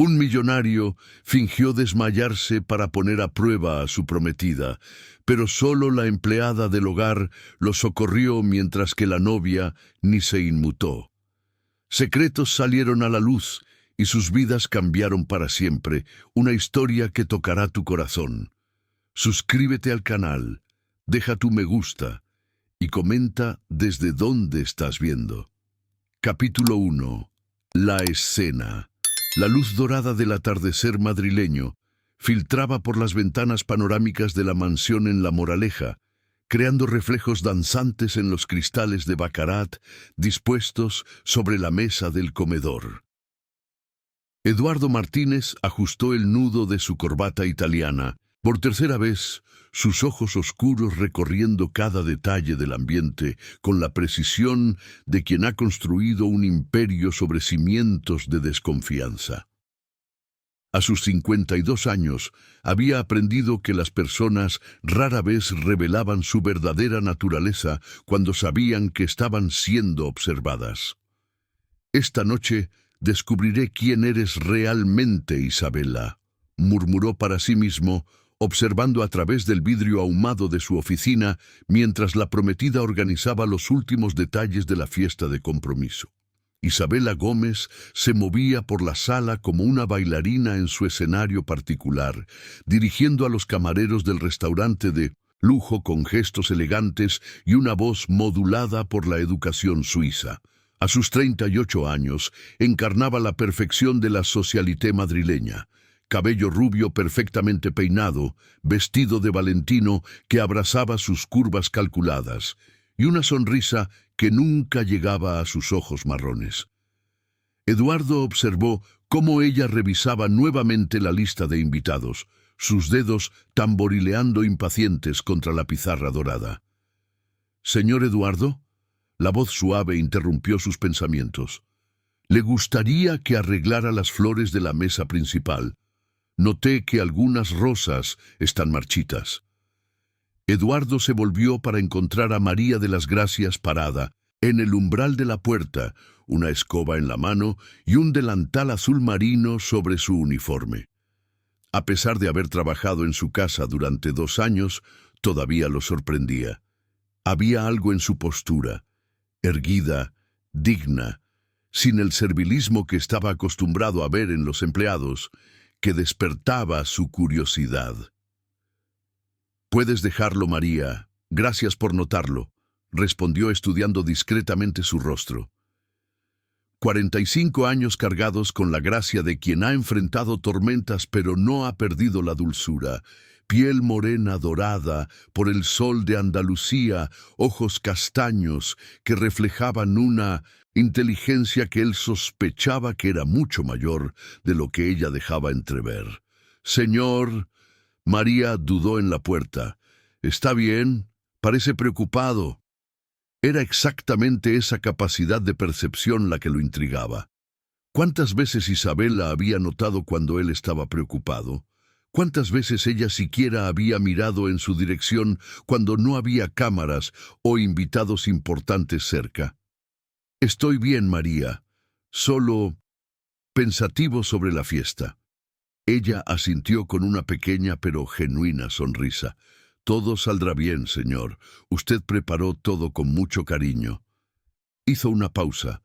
Un millonario fingió desmayarse para poner a prueba a su prometida, pero solo la empleada del hogar lo socorrió mientras que la novia ni se inmutó. Secretos salieron a la luz y sus vidas cambiaron para siempre, una historia que tocará tu corazón. Suscríbete al canal, deja tu me gusta y comenta desde dónde estás viendo. Capítulo 1. La escena. La luz dorada del atardecer madrileño filtraba por las ventanas panorámicas de la mansión en La Moraleja, creando reflejos danzantes en los cristales de baccarat dispuestos sobre la mesa del comedor. Eduardo Martínez ajustó el nudo de su corbata italiana. Por tercera vez, sus ojos oscuros recorriendo cada detalle del ambiente con la precisión de quien ha construido un imperio sobre cimientos de desconfianza. A sus 52 años, había aprendido que las personas rara vez revelaban su verdadera naturaleza cuando sabían que estaban siendo observadas. «Esta noche descubriré quién eres realmente, Isabela», murmuró para sí mismo, observando a través del vidrio ahumado de su oficina mientras la prometida organizaba los últimos detalles de la fiesta de compromiso. Isabela Gómez se movía por la sala como una bailarina en su escenario particular, dirigiendo a los camareros del restaurante de lujo con gestos elegantes y una voz modulada por la educación suiza. A sus 38 años, encarnaba la perfección de la socialité madrileña. Cabello rubio perfectamente peinado, vestido de valentino que abrazaba sus curvas calculadas, y una sonrisa que nunca llegaba a sus ojos marrones. Eduardo observó cómo ella revisaba nuevamente la lista de invitados, sus dedos tamborileando impacientes contra la pizarra dorada. «Señor Eduardo», la voz suave interrumpió sus pensamientos. «Le gustaría que arreglara las flores de la mesa principal. Noté que algunas rosas están marchitas». Eduardo se volvió para encontrar a María de las Gracias parada en el umbral de la puerta, una escoba en la mano y un delantal azul marino sobre su uniforme. A pesar de haber trabajado en su casa durante 2 años, todavía lo sorprendía. Había algo en su postura, erguida, digna, sin el servilismo que estaba acostumbrado a ver en los empleados, que despertaba su curiosidad. «Puedes dejarlo, María. Gracias por notarlo», respondió estudiando discretamente su rostro. 45 años cargados con la gracia de quien ha enfrentado tormentas pero no ha perdido la dulzura. Piel morena dorada por el sol de Andalucía, ojos castaños que reflejaban una inteligencia que él sospechaba que era mucho mayor de lo que ella dejaba entrever. «Señor», María dudó en la puerta. «¿Está bien? Parece preocupado». Era exactamente esa capacidad de percepción la que lo intrigaba. ¿Cuántas veces Isabela había notado cuando él estaba preocupado? ¿Cuántas veces ella siquiera había mirado en su dirección cuando no había cámaras o invitados importantes cerca? «Estoy bien, María. Solo pensativo sobre la fiesta». Ella asintió con una pequeña pero genuina sonrisa. «Todo saldrá bien, señor. Usted preparó todo con mucho cariño». Hizo una pausa,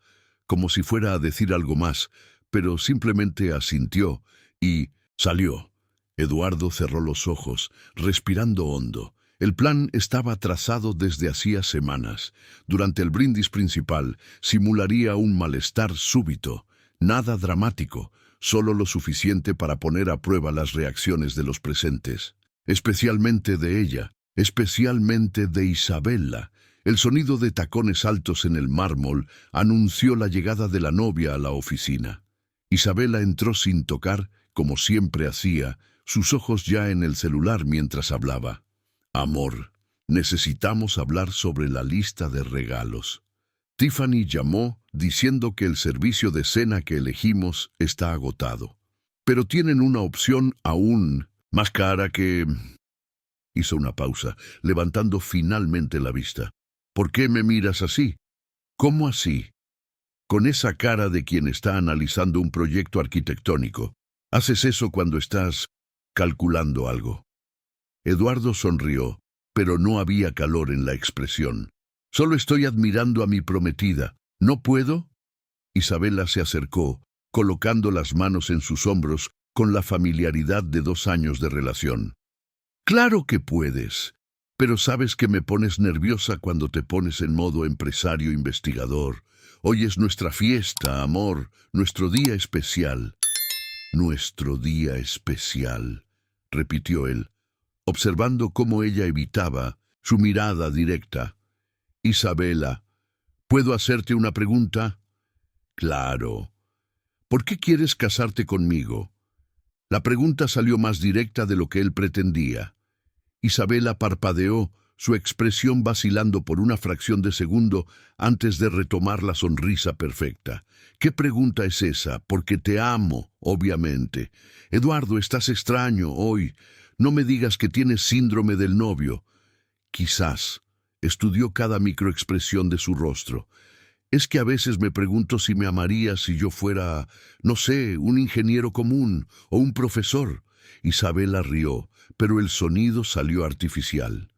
como si fuera a decir algo más, pero simplemente asintió y salió. Eduardo cerró los ojos, respirando hondo. El plan estaba trazado desde hacía semanas. Durante el brindis principal, simularía un malestar súbito, nada dramático, solo lo suficiente para poner a prueba las reacciones de los presentes. Especialmente de ella, especialmente de Isabela. El sonido de tacones altos en el mármol anunció la llegada de la novia a la oficina. Isabela entró sin tocar, como siempre hacía, sus ojos ya en el celular mientras hablaba. «Amor, necesitamos hablar sobre la lista de regalos». Tiffany llamó diciendo que el servicio de cena que elegimos está agotado. «Pero tienen una opción aún más cara que...» Hizo una pausa, levantando finalmente la vista. «¿Por qué me miras así?» «¿Cómo así?» Con esa cara de quien está analizando un proyecto arquitectónico. Haces eso cuando estás calculando algo. Eduardo sonrió, pero no había calor en la expresión. Solo estoy admirando a mi prometida. ¿No puedo? Isabela se acercó, colocando las manos en sus hombros con la familiaridad de 2 años de relación. Claro que puedes, pero sabes que me pones nerviosa cuando te pones en modo empresario investigador. Hoy es nuestra fiesta, amor, nuestro día especial. Nuestro día especial, repitió él, observando cómo ella evitaba su mirada directa. Isabela, ¿puedo hacerte una pregunta? Claro. ¿Por qué quieres casarte conmigo? La pregunta salió más directa de lo que él pretendía. Isabela parpadeó, su expresión vacilando por una fracción de segundo antes de retomar la sonrisa perfecta. ¿Qué pregunta es esa? Porque te amo, obviamente. Eduardo, estás extraño hoy. No me digas que tienes síndrome del novio. Quizás. Estudió cada microexpresión de su rostro. Es que a veces me pregunto si me amaría si yo fuera, no sé, un ingeniero común o un profesor. Isabela rió, pero el sonido salió artificial.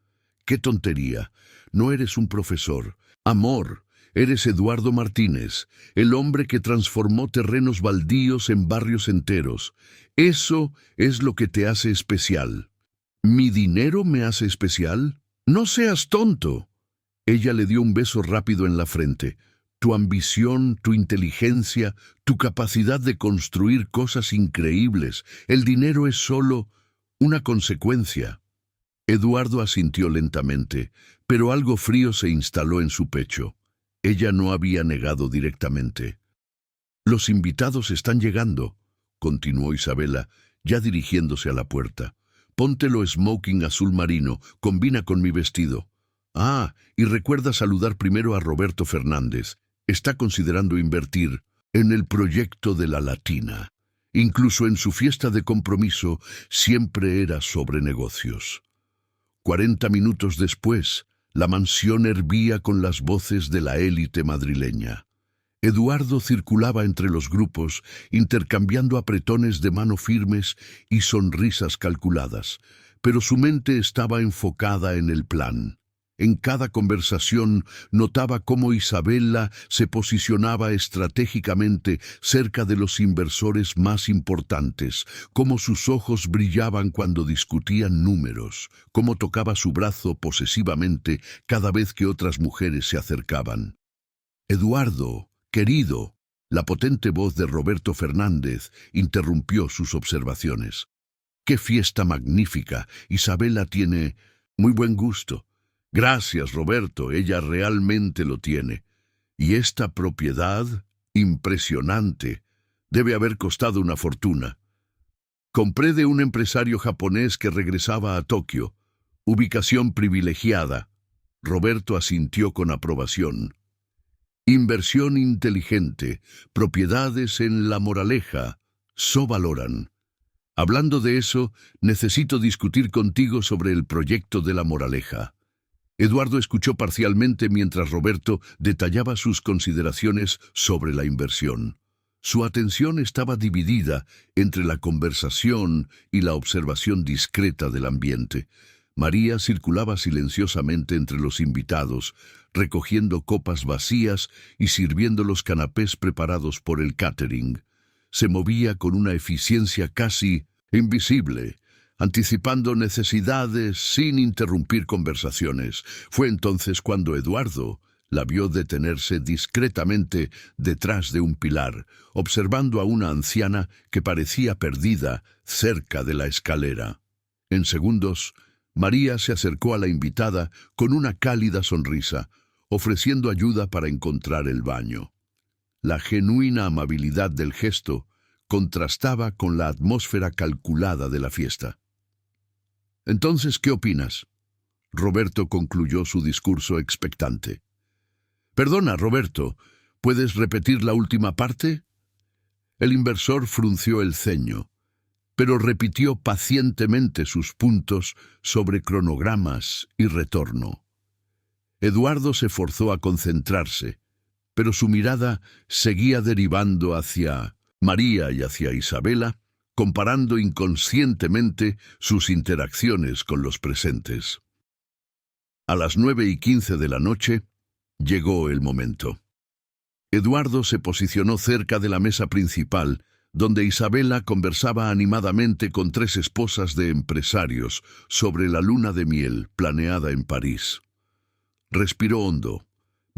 ¡Qué tontería! No eres un profesor. Amor, eres Eduardo Martínez, el hombre que transformó terrenos baldíos en barrios enteros. Eso es lo que te hace especial. ¿Mi dinero me hace especial? No seas tonto. Ella le dio un beso rápido en la frente. Tu ambición, tu inteligencia, tu capacidad de construir cosas increíbles. El dinero es solo una consecuencia. Eduardo asintió lentamente, pero algo frío se instaló en su pecho. Ella no había negado directamente. Los invitados están llegando, continuó Isabela, ya dirigiéndose a la puerta. Póntelo smoking azul marino, combina con mi vestido. Ah, y recuerda saludar primero a Roberto Fernández. Está considerando invertir en el proyecto de la Latina. Incluso en su fiesta de compromiso siempre era sobre negocios. 40 minutos después, la mansión hervía con las voces de la élite madrileña. Eduardo circulaba entre los grupos, intercambiando apretones de mano firmes y sonrisas calculadas, pero su mente estaba enfocada en el plan. En cada conversación notaba cómo Isabela se posicionaba estratégicamente cerca de los inversores más importantes, cómo sus ojos brillaban cuando discutían números, cómo tocaba su brazo posesivamente cada vez que otras mujeres se acercaban. Eduardo, querido, la potente voz de Roberto Fernández interrumpió sus observaciones. ¡Qué fiesta magnífica! Isabela tiene muy buen gusto. Gracias, Roberto, ella realmente lo tiene. Y esta propiedad, impresionante, debe haber costado una fortuna. Compré de un empresario japonés que regresaba a Tokio. Ubicación privilegiada. Roberto asintió con aprobación. Inversión inteligente, propiedades en La Moraleja, valoran. Hablando de eso, necesito discutir contigo sobre el proyecto de La Moraleja. Eduardo escuchó parcialmente mientras Roberto detallaba sus consideraciones sobre la inversión. Su atención estaba dividida entre la conversación y la observación discreta del ambiente. María circulaba silenciosamente entre los invitados, recogiendo copas vacías y sirviendo los canapés preparados por el catering. Se movía con una eficiencia casi invisible, anticipando necesidades sin interrumpir conversaciones. Fue entonces cuando Eduardo la vio detenerse discretamente detrás de un pilar, observando a una anciana que parecía perdida cerca de la escalera. En segundos, María se acercó a la invitada con una cálida sonrisa, ofreciendo ayuda para encontrar el baño. La genuina amabilidad del gesto contrastaba con la atmósfera calculada de la fiesta. Entonces, ¿qué opinas? Roberto concluyó su discurso expectante. Perdona, Roberto, ¿puedes repetir la última parte? El inversor frunció el ceño, pero repitió pacientemente sus puntos sobre cronogramas y retorno. Eduardo se forzó a concentrarse, pero su mirada seguía derivando hacia María y hacia Isabela, comparando inconscientemente sus interacciones con los presentes. A las 9:15 de la noche, llegó el momento. Eduardo se posicionó cerca de la mesa principal, donde Isabela conversaba animadamente con 3 esposas de empresarios sobre la luna de miel planeada en París. Respiró hondo.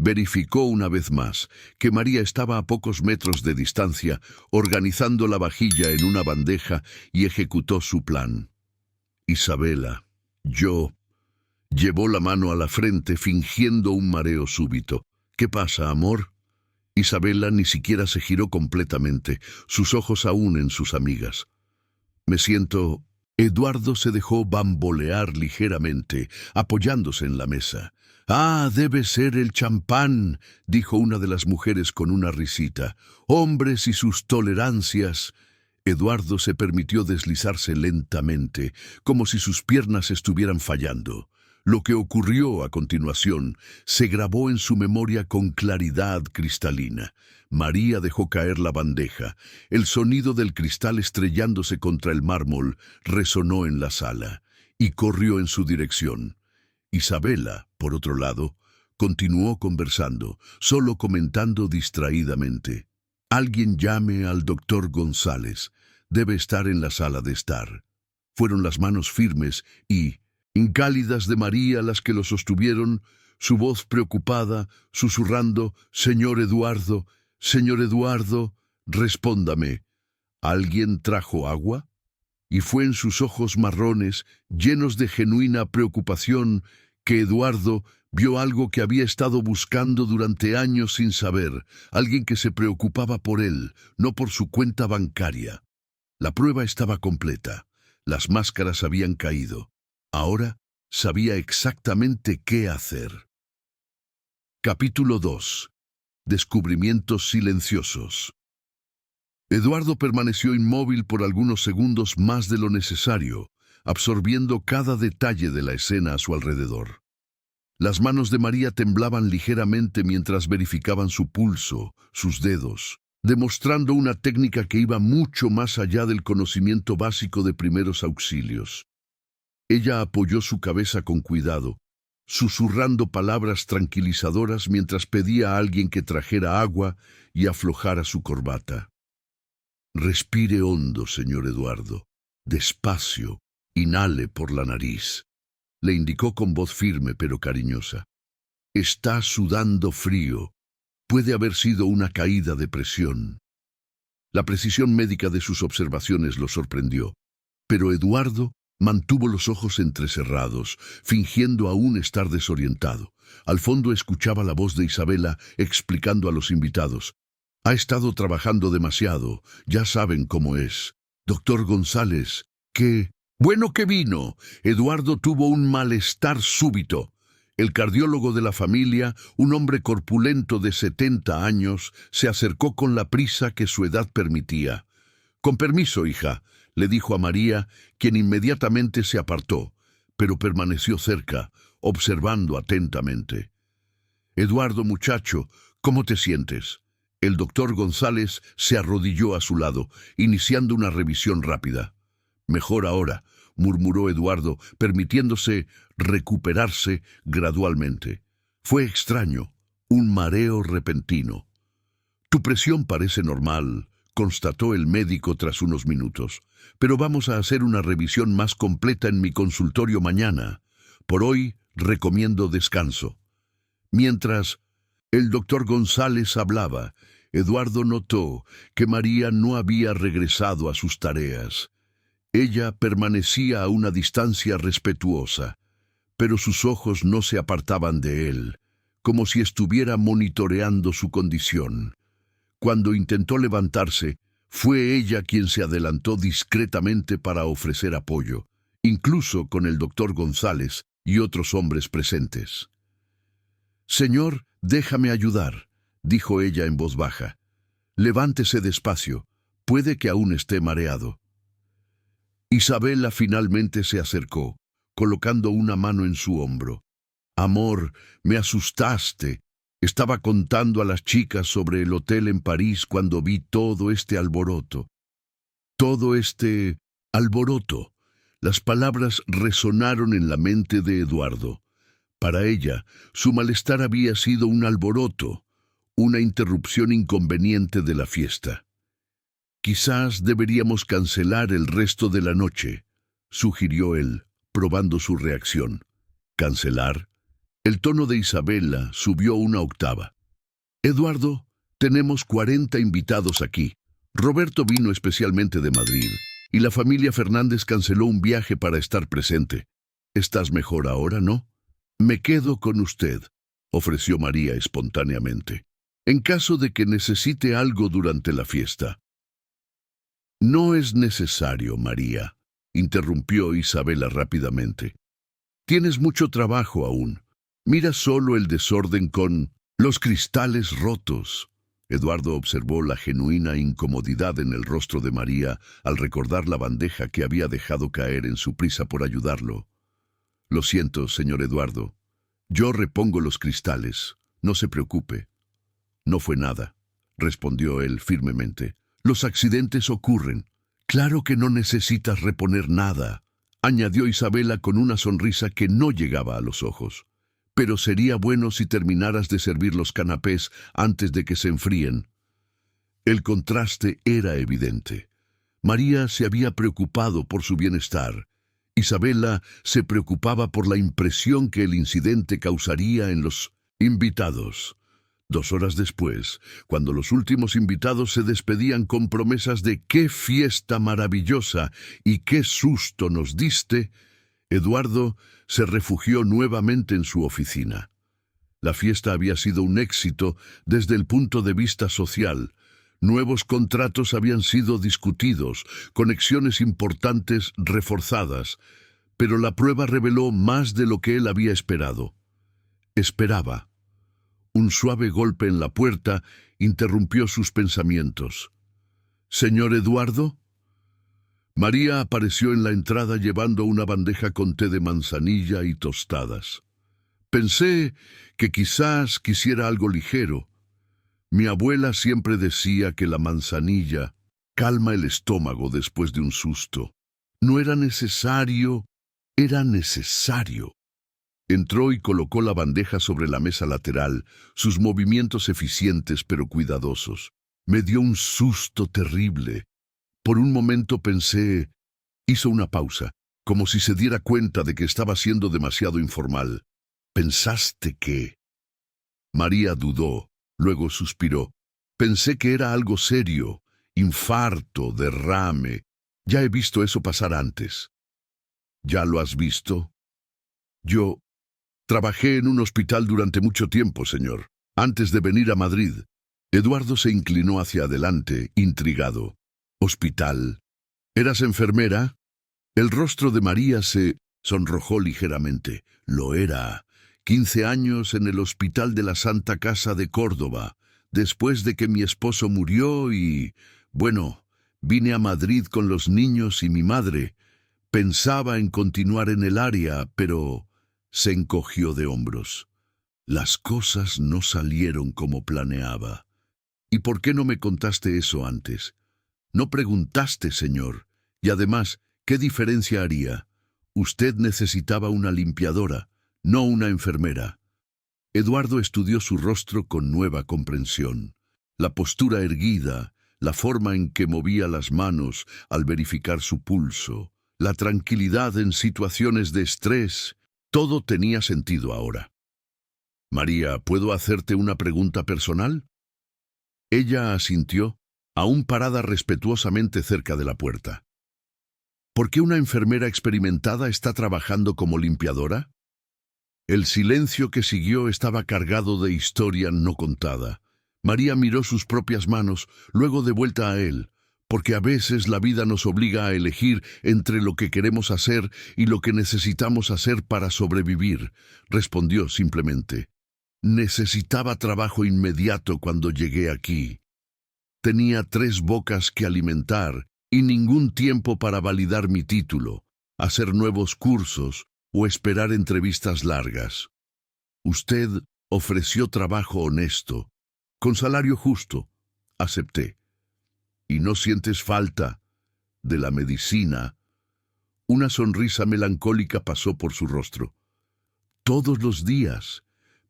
Verificó una vez más que María estaba a pocos metros de distancia, organizando la vajilla en una bandeja, y ejecutó su plan. Isabela, llevó la mano a la frente fingiendo un mareo súbito. ¿Qué pasa, amor? Isabela ni siquiera se giró completamente, sus ojos aún en sus amigas. Me siento... Eduardo se dejó bambolear ligeramente, apoyándose en la mesa. «Ah, debe ser el champán», dijo una de las mujeres con una risita. «Hombres y sus tolerancias». Eduardo se permitió deslizarse lentamente, como si sus piernas estuvieran fallando. Lo que ocurrió a continuación se grabó en su memoria con claridad cristalina. María dejó caer la bandeja. El sonido del cristal estrellándose contra el mármol resonó en la sala y corrió en su dirección. Isabela, por otro lado, continuó conversando, solo comentando distraídamente. «Alguien llame al doctor González. Debe estar en la sala de estar». Fueron las manos firmes y incálidas de María las que lo sostuvieron, su voz preocupada, susurrando: «Señor Eduardo, respóndame. ¿Alguien trajo agua?». Y fue en sus ojos marrones, llenos de genuina preocupación, que Eduardo vio algo que había estado buscando durante años sin saber, alguien que se preocupaba por él, no por su cuenta bancaria. La prueba estaba completa. Las máscaras habían caído. Ahora sabía exactamente qué hacer. Capítulo 2. Descubrimientos silenciosos. Eduardo permaneció inmóvil por algunos segundos más de lo necesario, absorbiendo cada detalle de la escena a su alrededor. Las manos de María temblaban ligeramente mientras verificaban su pulso, sus dedos, demostrando una técnica que iba mucho más allá del conocimiento básico de primeros auxilios. Ella apoyó su cabeza con cuidado, susurrando palabras tranquilizadoras mientras pedía a alguien que trajera agua y aflojara su corbata. «Respire hondo, señor Eduardo. Despacio, inhale por la nariz», le indicó con voz firme pero cariñosa. «Está sudando frío. Puede haber sido una caída de presión». La precisión médica de sus observaciones lo sorprendió, pero Eduardo mantuvo los ojos entrecerrados, fingiendo aún estar desorientado. Al fondo escuchaba la voz de Isabela explicando a los invitados: «Ha estado trabajando demasiado, ya saben cómo es. Doctor González, ¿qué? Bueno que vino». Eduardo tuvo un malestar súbito. El cardiólogo de la familia, un hombre corpulento de 70 años, se acercó con la prisa que su edad permitía. «Con permiso, hija», le dijo a María, quien inmediatamente se apartó, pero permaneció cerca, observando atentamente. «Eduardo, muchacho, ¿cómo te sientes?». El doctor González se arrodilló a su lado, iniciando una revisión rápida. «Mejor ahora», murmuró Eduardo, permitiéndose recuperarse gradualmente. Fue extraño, un mareo repentino. «Tu presión parece normal», constató el médico tras unos minutos, «pero vamos a hacer una revisión más completa en mi consultorio mañana. Por hoy recomiendo descanso». Mientras el doctor González hablaba, Eduardo notó que María no había regresado a sus tareas. Ella permanecía a una distancia respetuosa, pero sus ojos no se apartaban de él, como si estuviera monitoreando su condición. Cuando intentó levantarse, fue ella quien se adelantó discretamente para ofrecer apoyo, incluso con el doctor González y otros hombres presentes. «Señor, déjame ayudar», dijo ella en voz baja. «Levántese despacio, puede que aún esté mareado». Isabela finalmente se acercó, colocando una mano en su hombro. «Amor, me asustaste. Estaba contando a las chicas sobre el hotel en París cuando vi todo este alboroto». Todo este alboroto. Las palabras resonaron en la mente de Eduardo. Para ella, su malestar había sido un alboroto, una interrupción inconveniente de la fiesta. «Quizás deberíamos cancelar el resto de la noche», sugirió él, probando su reacción. «¿Cancelar?» El tono de Isabela subió una octava. «Eduardo, tenemos 40 invitados aquí. Roberto vino especialmente de Madrid, y la familia Fernández canceló un viaje para estar presente. ¿Estás mejor ahora, no?» «Me quedo con usted», ofreció María espontáneamente, «en caso de que necesite algo durante la fiesta». «No es necesario, María», interrumpió Isabela rápidamente. «Tienes mucho trabajo aún. Mira solo el desorden con los cristales rotos». Eduardo observó la genuina incomodidad en el rostro de María al recordar la bandeja que había dejado caer en su prisa por ayudarlo. «Lo siento, señor Eduardo. Yo repongo los cristales. No se preocupe». «No fue nada», respondió él firmemente. «Los accidentes ocurren. Claro que no necesitas reponer nada», añadió Isabela con una sonrisa que no llegaba a los ojos. «Pero sería bueno si terminaras de servir los canapés antes de que se enfríen». El contraste era evidente. María se había preocupado por su bienestar. Isabela se preocupaba por la impresión que el incidente causaría en los invitados. 2 horas después, cuando los últimos invitados se despedían con promesas de «qué fiesta maravillosa» y «qué susto nos diste», Eduardo se refugió nuevamente en su oficina. La fiesta había sido un éxito desde el punto de vista social. Nuevos contratos habían sido discutidos, conexiones importantes reforzadas, pero la prueba reveló más de lo que él había esperado. Esperaba. Un suave golpe en la puerta interrumpió sus pensamientos. «¿Señor Eduardo?» María apareció en la entrada llevando una bandeja con té de manzanilla y tostadas. «Pensé que quizás quisiera algo ligero. Mi abuela siempre decía que la manzanilla calma el estómago después de un susto. No era necesario, era necesario». Entró y colocó la bandeja sobre la mesa lateral, sus movimientos eficientes pero cuidadosos. Me dio un susto terrible. Por un momento pensé... Hizo una pausa, como si se diera cuenta de que estaba siendo demasiado informal. «¿Pensaste que...?» María dudó, luego suspiró. «Pensé que era algo serio, infarto, derrame. Ya he visto eso pasar antes». «¿Ya lo has visto?» «Yo trabajé en un hospital durante mucho tiempo, señor, antes de venir a Madrid». Eduardo se inclinó hacia adelante, intrigado. «¿Hospital? ¿Eras enfermera?» El rostro de María se sonrojó ligeramente. «Lo era. 15 años en el Hospital de la Santa Casa de Córdoba, después de que mi esposo murió y... Bueno, vine a Madrid con los niños y mi madre. Pensaba en continuar en el área, pero...» Se encogió de hombros. «Las cosas no salieron como planeaba». «¿Y por qué no me contaste eso antes?» «No preguntaste, señor. Y además, ¿qué diferencia haría? Usted necesitaba una limpiadora, no una enfermera». Eduardo estudió su rostro con nueva comprensión. La postura erguida, la forma en que movía las manos al verificar su pulso, la tranquilidad en situaciones de estrés, todo tenía sentido ahora. «María, ¿puedo hacerte una pregunta personal?» Ella asintió, aún parada respetuosamente cerca de la puerta. «¿Por qué una enfermera experimentada está trabajando como limpiadora?» El silencio que siguió estaba cargado de historia no contada. María miró sus propias manos, luego de vuelta a él, porque a veces la vida nos obliga a elegir entre lo que queremos hacer y lo que necesitamos hacer para sobrevivir. Respondió simplemente. «Necesitaba trabajo inmediato cuando llegué aquí. Tenía 3 bocas que alimentar y ningún tiempo para validar mi título, hacer nuevos cursos o esperar entrevistas largas. Usted ofreció trabajo honesto, con salario justo. Acepté. ¿Y no sientes falta de la medicina. Una sonrisa melancólica pasó por su rostro. Todos los días,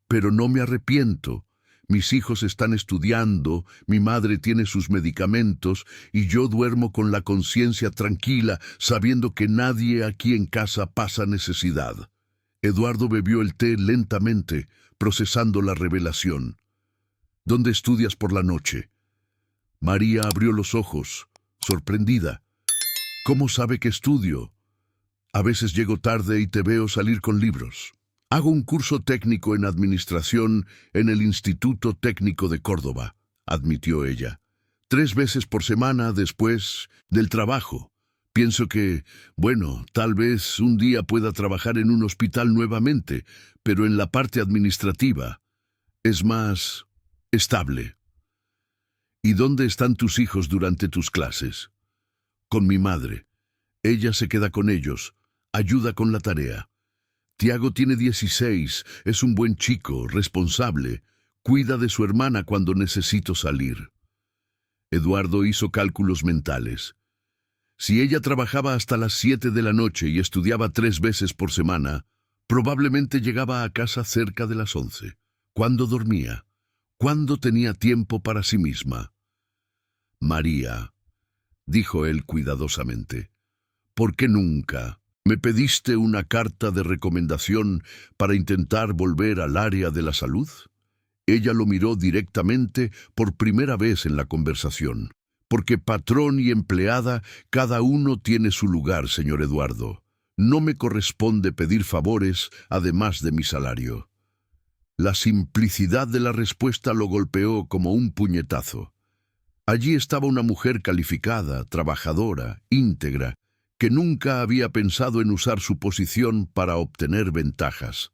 pero no me arrepiento. Mis hijos están estudiando, mi madre tiene sus medicamentos y yo duermo con la conciencia tranquila, sabiendo que nadie aquí en casa pasa necesidad. Eduardo bebió el té lentamente, procesando la revelación. ¿Dónde estudias por la noche? María abrió los ojos, sorprendida. ¿Cómo sabe que estudio? A veces llego tarde y te veo salir con libros. Hago un curso técnico en administración en el Instituto Técnico de Córdoba, admitió ella. 3 veces por semana después del trabajo. Pienso que, bueno, tal vez un día pueda trabajar en un hospital nuevamente, pero en la parte administrativa es más estable. ¿Y dónde están tus hijos durante tus clases? Con mi madre. Ella se queda con ellos, ayuda con la tarea. Tiago tiene 16, es un buen chico, responsable, cuida de su hermana cuando necesito salir. Eduardo hizo cálculos mentales. Si ella trabajaba hasta las 7 de la noche y estudiaba 3 veces por semana, probablemente llegaba a casa cerca de las 11. ¿Cuándo dormía? ¿Cuándo tenía tiempo para sí misma? María, dijo él cuidadosamente, ¿por qué nunca me pediste una carta de recomendación para intentar volver al área de la salud? Ella lo miró directamente por primera vez en la conversación. Porque patrón y empleada, cada uno tiene su lugar, señor Eduardo. No me corresponde pedir favores además de mi salario. La simplicidad de la respuesta lo golpeó como un puñetazo. Allí estaba una mujer calificada, trabajadora, íntegra, que nunca había pensado en usar su posición para obtener ventajas,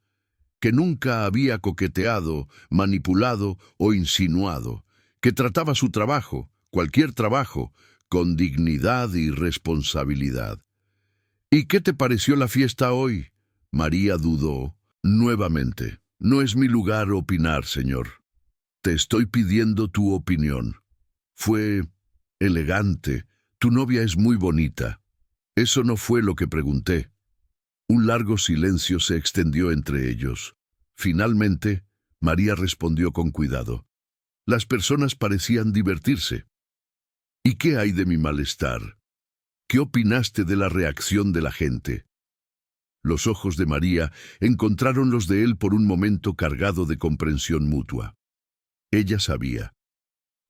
que nunca había coqueteado, manipulado o insinuado, que trataba su trabajo, cualquier trabajo, con dignidad y responsabilidad. ¿Y qué te pareció la fiesta hoy? María dudó nuevamente. No es mi lugar opinar, señor. Te estoy pidiendo tu opinión. Fue elegante. Tu novia es muy bonita. Eso no fue lo que pregunté. Un largo silencio se extendió entre ellos. Finalmente, María respondió con cuidado. Las personas parecían divertirse. ¿Y qué hay de mi malestar? ¿Qué opinaste de la reacción de la gente? Los ojos de María encontraron los de él por un momento cargado de comprensión mutua. Ella sabía.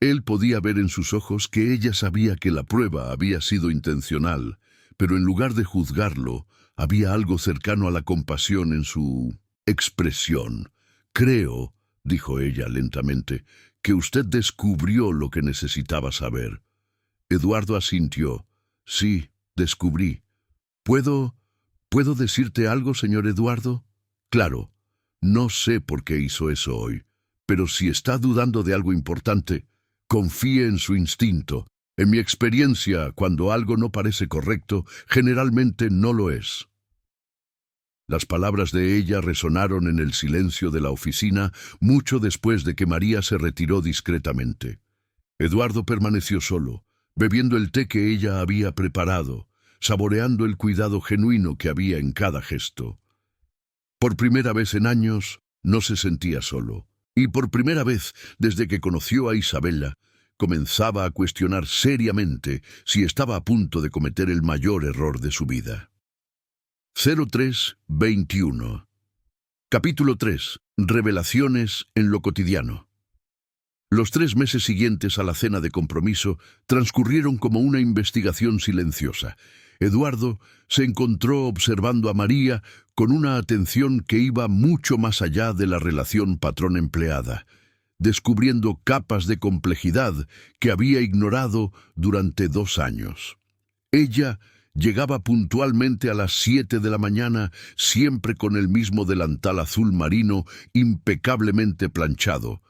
Él podía ver en sus ojos que ella sabía que la prueba había sido intencional, pero en lugar de juzgarlo, había algo cercano a la compasión en su expresión. Creo, dijo ella lentamente, que usted descubrió lo que necesitaba saber. Eduardo asintió. Sí, descubrí. ¿Puedo decirte algo, señor Eduardo? Claro, no sé por qué hizo eso hoy, pero si está dudando de algo importante, confíe en su instinto. En mi experiencia, cuando algo no parece correcto, generalmente no lo es. Las palabras de ella resonaron en el silencio de la oficina mucho después de que María se retiró discretamente. Eduardo permaneció solo, bebiendo el té que ella había preparado, saboreando el cuidado genuino que había en cada gesto. Por primera vez en años, no se sentía solo, y por primera vez desde que conoció a Isabella, comenzaba a cuestionar seriamente si estaba a punto de cometer el mayor error de su vida. 03-21. Capítulo 3. Revelaciones en lo cotidiano. Los 3 meses siguientes a la cena de compromiso transcurrieron como una investigación silenciosa. Eduardo se encontró observando a María con una atención que iba mucho más allá de la relación patrón-empleada, descubriendo capas de complejidad que había ignorado durante 2 años. Ella llegaba puntualmente a las 7 de la mañana, siempre con el mismo delantal azul marino impecablemente planchado,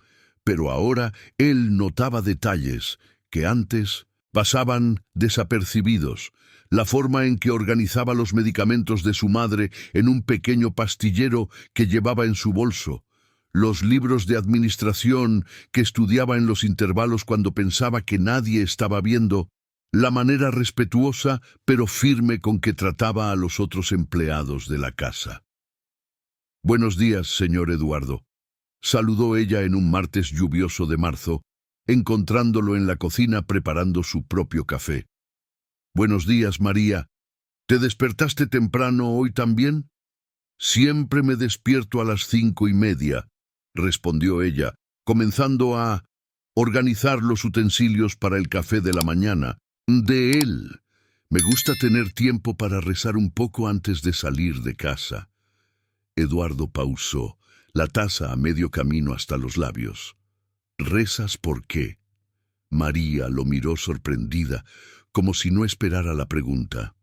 pero ahora él notaba detalles que antes pasaban desapercibidos. La forma en que organizaba los medicamentos de su madre en un pequeño pastillero que llevaba en su bolso, los libros de administración que estudiaba en los intervalos cuando pensaba que nadie estaba viendo, la manera respetuosa pero firme con que trataba a los otros empleados de la casa. «Buenos días, señor Eduardo», saludó ella en un martes lluvioso de marzo, encontrándolo en la cocina preparando su propio café. «Buenos días, María. ¿Te despertaste temprano hoy también?» «Siempre me despierto a las 5:30», respondió ella, comenzando a organizar los utensilios para el café de la mañana. «De él. Me gusta tener tiempo para rezar un poco antes de salir de casa». Eduardo pausó, la taza a medio camino hasta los labios. «¿Rezas por qué?» María lo miró sorprendida, como si no esperara la pregunta.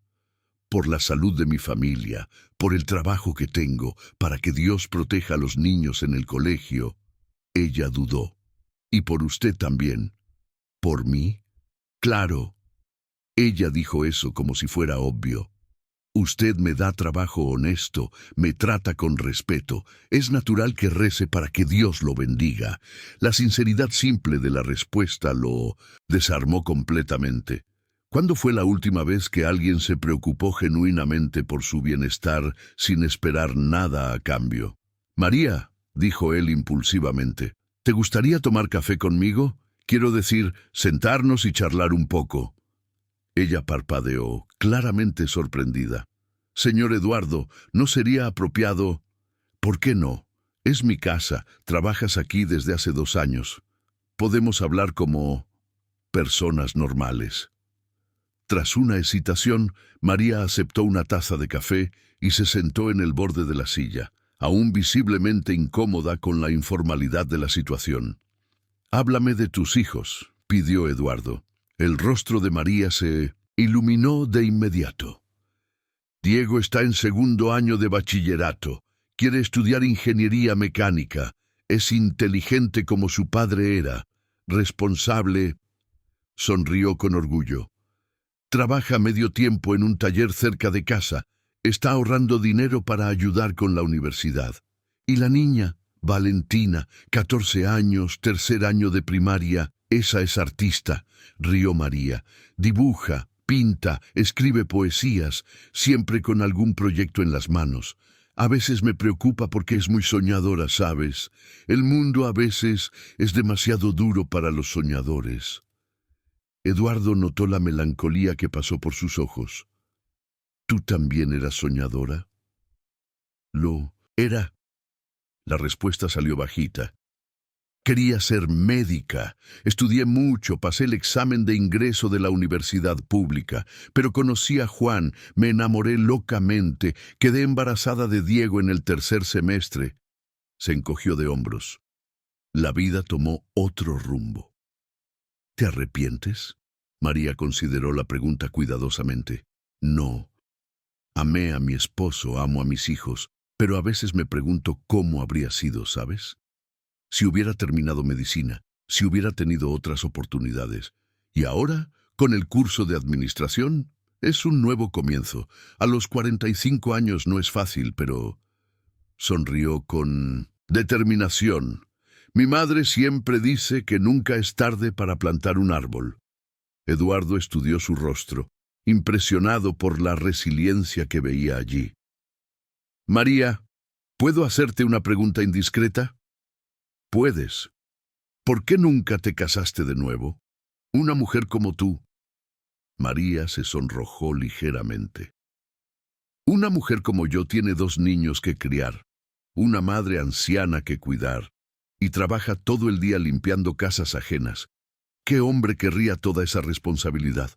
«Por la salud de mi familia, por el trabajo que tengo, para que Dios proteja a los niños en el colegio». Ella dudó. «¿Y por usted también?» «¿Por mí?» «Claro». Ella dijo eso como si fuera obvio. «Usted me da trabajo honesto, me trata con respeto. Es natural que rece para que Dios lo bendiga». La sinceridad simple de la respuesta lo desarmó completamente. ¿Cuándo fue la última vez que alguien se preocupó genuinamente por su bienestar sin esperar nada a cambio? «María», dijo él impulsivamente, «¿te gustaría tomar café conmigo? Quiero decir, sentarnos y charlar un poco». Ella parpadeó, claramente sorprendida. «Señor Eduardo, ¿no sería apropiado?» «¿Por qué no? Es mi casa, trabajas aquí desde hace 2 años. Podemos hablar como personas normales». Tras una hesitación, María aceptó una taza de café y se sentó en el borde de la silla, aún visiblemente incómoda con la informalidad de la situación. «Háblame de tus hijos», pidió Eduardo. El rostro de María se iluminó de inmediato. «Diego está en 2º año de bachillerato. Quiere estudiar ingeniería mecánica. Es inteligente como su padre era. Responsable». Sonrió con orgullo. «Trabaja medio tiempo en un taller cerca de casa. Está ahorrando dinero para ayudar con la universidad. ¿Y la niña? Valentina, 14 años, 3er año de primaria. Esa es artista», rió María. «Dibuja, pinta, escribe poesías, siempre con algún proyecto en las manos. A veces me preocupa porque es muy soñadora, ¿sabes? El mundo a veces es demasiado duro para los soñadores». Eduardo notó la melancolía que pasó por sus ojos. «¿Tú también eras soñadora?» «Lo era». La respuesta salió bajita. «Quería ser médica. Estudié mucho, pasé el examen de ingreso de la universidad pública, pero conocí a Juan, me enamoré locamente, quedé embarazada de Diego en el 3er semestre». Se encogió de hombros. La vida tomó otro rumbo. «¿Te arrepientes?» María consideró la pregunta cuidadosamente. «No. Amé a mi esposo, amo a mis hijos, pero a veces me pregunto cómo habría sido, ¿sabes? Si hubiera terminado medicina, si hubiera tenido otras oportunidades. Y ahora, con el curso de administración, es un nuevo comienzo. A los 45 años no es fácil, pero...» Sonrió con determinación. «Mi madre siempre dice que nunca es tarde para plantar un árbol». Eduardo estudió su rostro, impresionado por la resiliencia que veía allí. «María, ¿puedo hacerte una pregunta indiscreta?» «Puedes. ¿Por qué nunca te casaste de nuevo? Una mujer como tú». María se sonrojó ligeramente. «Una mujer como yo tiene 2 niños que criar, una madre anciana que cuidar, y trabaja todo el día limpiando casas ajenas. ¿Qué hombre querría toda esa responsabilidad?»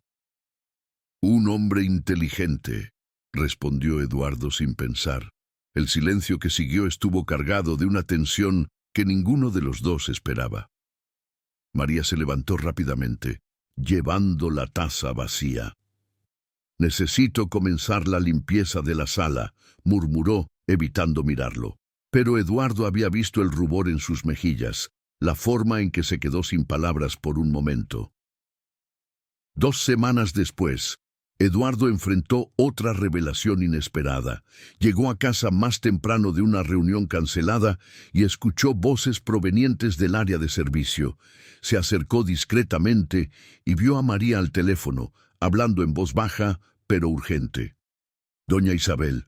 «Un hombre inteligente», respondió Eduardo sin pensar. El silencio que siguió estuvo cargado de una tensión que ninguno de los dos esperaba. María se levantó rápidamente, llevando la taza vacía. «Necesito comenzar la limpieza de la sala», murmuró, evitando mirarlo. Pero Eduardo había visto el rubor en sus mejillas, la forma en que se quedó sin palabras por un momento. 2 semanas después, Eduardo enfrentó otra revelación inesperada. Llegó a casa más temprano de una reunión cancelada y escuchó voces provenientes del área de servicio. Se acercó discretamente y vio a María al teléfono, hablando en voz baja, pero urgente. «Doña Isabel,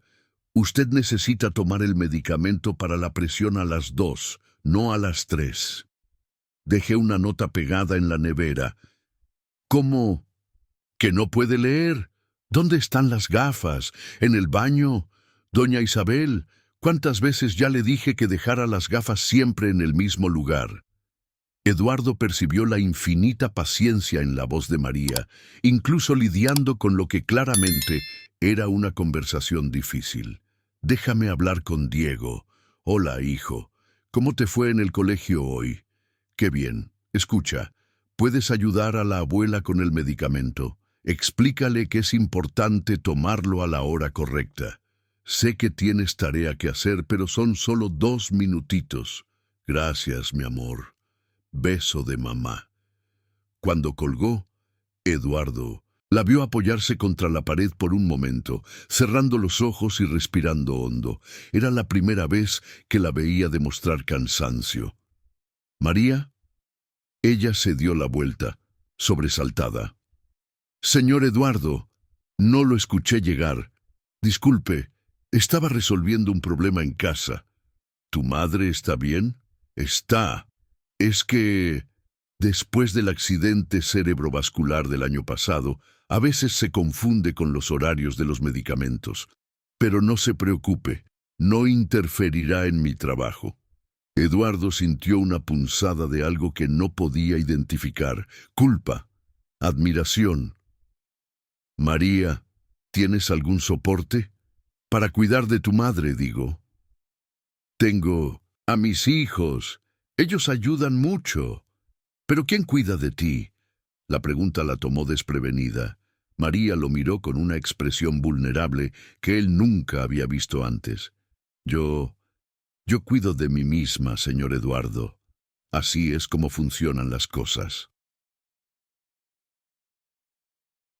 usted necesita tomar el medicamento para la presión a las 2, no a las 3. Dejé una nota pegada en la nevera». «¿Cómo? ¿Que no puede leer? ¿Dónde están las gafas? ¿En el baño? Doña Isabel, ¿cuántas veces ya le dije que dejara las gafas siempre en el mismo lugar?» Eduardo percibió la infinita paciencia en la voz de María, incluso lidiando con lo que claramente era una conversación difícil. «Déjame hablar con Diego. Hola, hijo. ¿Cómo te fue en el colegio hoy?» «Qué bien. Escucha, ¿puedes ayudar a la abuela con el medicamento? Explícale que es importante tomarlo a la hora correcta. Sé que tienes tarea que hacer, pero son solo 2 minutitos. Gracias, mi amor. Beso de mamá». Cuando colgó, Eduardo la vio apoyarse contra la pared por un momento, cerrando los ojos y respirando hondo. Era la primera vez que la veía demostrar cansancio. «¿María?» Ella se dio la vuelta, sobresaltada. «Señor Eduardo, no lo escuché llegar. Disculpe, estaba resolviendo un problema en casa». «¿Tu madre está bien?» «Está. Es que, después del accidente cerebrovascular del año pasado, a veces se confunde con los horarios de los medicamentos. Pero no se preocupe, no interferirá en mi trabajo». Eduardo sintió una punzada de algo que no podía identificar. Culpa, admiración. «María, ¿tienes algún soporte? Para cuidar de tu madre, digo». «Tengo a mis hijos. Ellos ayudan mucho. ¿Pero quién cuida de ti?» La pregunta la tomó desprevenida. María lo miró con una expresión vulnerable que él nunca había visto antes. Yo cuido de mí misma, señor Eduardo. Así es como funcionan las cosas».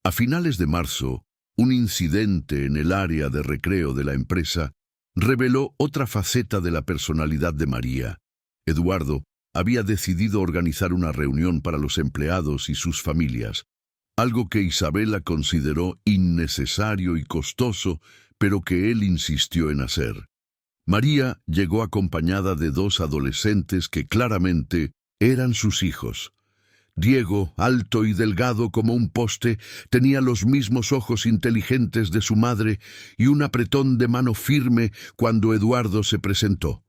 A finales de marzo, un incidente en el área de recreo de la empresa reveló otra faceta de la personalidad de María. Eduardo había decidido organizar una reunión para los empleados y sus familias, algo que Isabela consideró innecesario y costoso, pero que él insistió en hacer. María llegó acompañada de 2 adolescentes que claramente eran sus hijos. Diego, alto y delgado como un poste, tenía los mismos ojos inteligentes de su madre y un apretón de mano firme cuando Eduardo se presentó.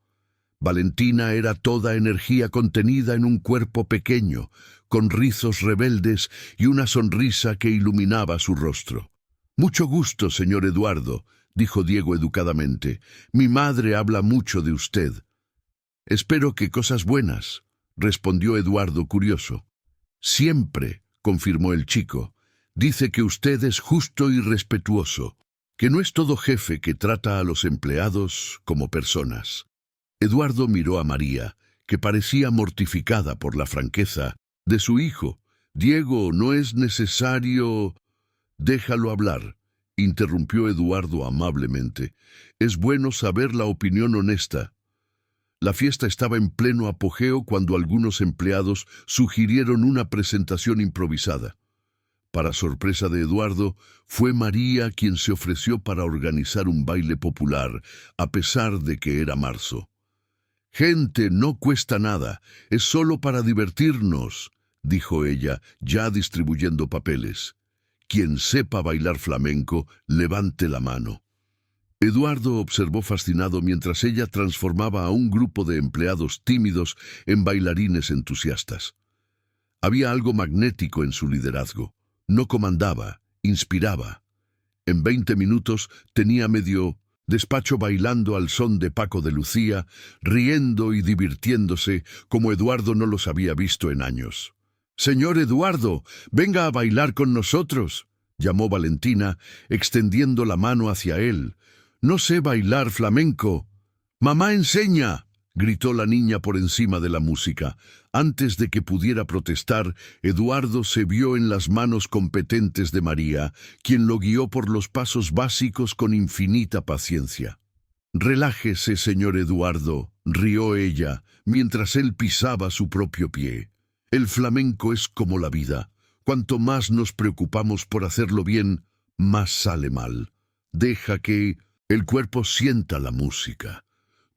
Valentina era toda energía contenida en un cuerpo pequeño, con rizos rebeldes y una sonrisa que iluminaba su rostro. «Mucho gusto, señor Eduardo», dijo Diego educadamente. «Mi madre habla mucho de usted». «Espero que cosas buenas», respondió Eduardo curioso. «Siempre», confirmó el chico. «Dice que usted es justo y respetuoso, que no es todo jefe que trata a los empleados como personas». Eduardo miró a María, que parecía mortificada por la franqueza de su hijo. «Diego, no es necesario...» «Déjalo hablar», interrumpió Eduardo amablemente. «Es bueno saber la opinión honesta». La fiesta estaba en pleno apogeo cuando algunos empleados sugirieron una presentación improvisada. Para sorpresa de Eduardo, fue María quien se ofreció para organizar un baile popular, a pesar de que era marzo. «Gente, no cuesta nada, es solo para divertirnos», dijo ella, ya distribuyendo papeles. «Quien sepa bailar flamenco, levante la mano». Eduardo observó fascinado mientras ella transformaba a un grupo de empleados tímidos en bailarines entusiastas. Había algo magnético en su liderazgo. No comandaba, inspiraba. En 20 minutos tenía medio despacho bailando al son de Paco de Lucía, riendo y divirtiéndose como Eduardo no los había visto en años. «Señor Eduardo, venga a bailar con nosotros», llamó Valentina, extendiendo la mano hacia él. «No sé bailar flamenco». «Mamá enseña», gritó la niña por encima de la música. Antes de que pudiera protestar, Eduardo se vio en las manos competentes de María, quien lo guió por los pasos básicos con infinita paciencia. «Relájese, señor Eduardo», rió ella, mientras él pisaba su propio pie. «El flamenco es como la vida. Cuanto más nos preocupamos por hacerlo bien, más sale mal. Deja que el cuerpo sienta la música».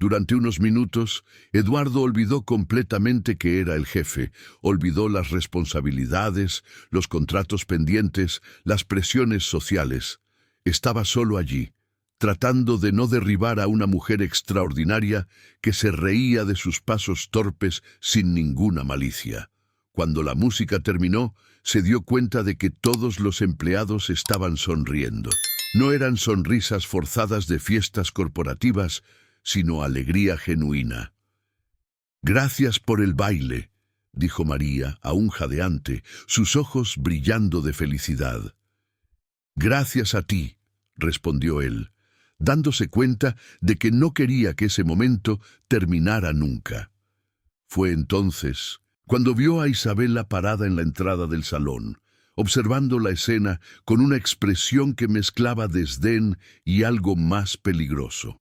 Durante unos minutos, Eduardo olvidó completamente que era el jefe, olvidó las responsabilidades, los contratos pendientes, las presiones sociales. Estaba solo allí, tratando de no derribar a una mujer extraordinaria que se reía de sus pasos torpes sin ninguna malicia. Cuando la música terminó, se dio cuenta de que todos los empleados estaban sonriendo. No eran sonrisas forzadas de fiestas corporativas, sino alegría genuina. «Gracias por el baile», dijo María, aún jadeante, sus ojos brillando de felicidad. «Gracias a ti», respondió él, dándose cuenta de que no quería que ese momento terminara nunca. Fue entonces cuando vio a Isabela parada en la entrada del salón, observando la escena con una expresión que mezclaba desdén y algo más peligroso.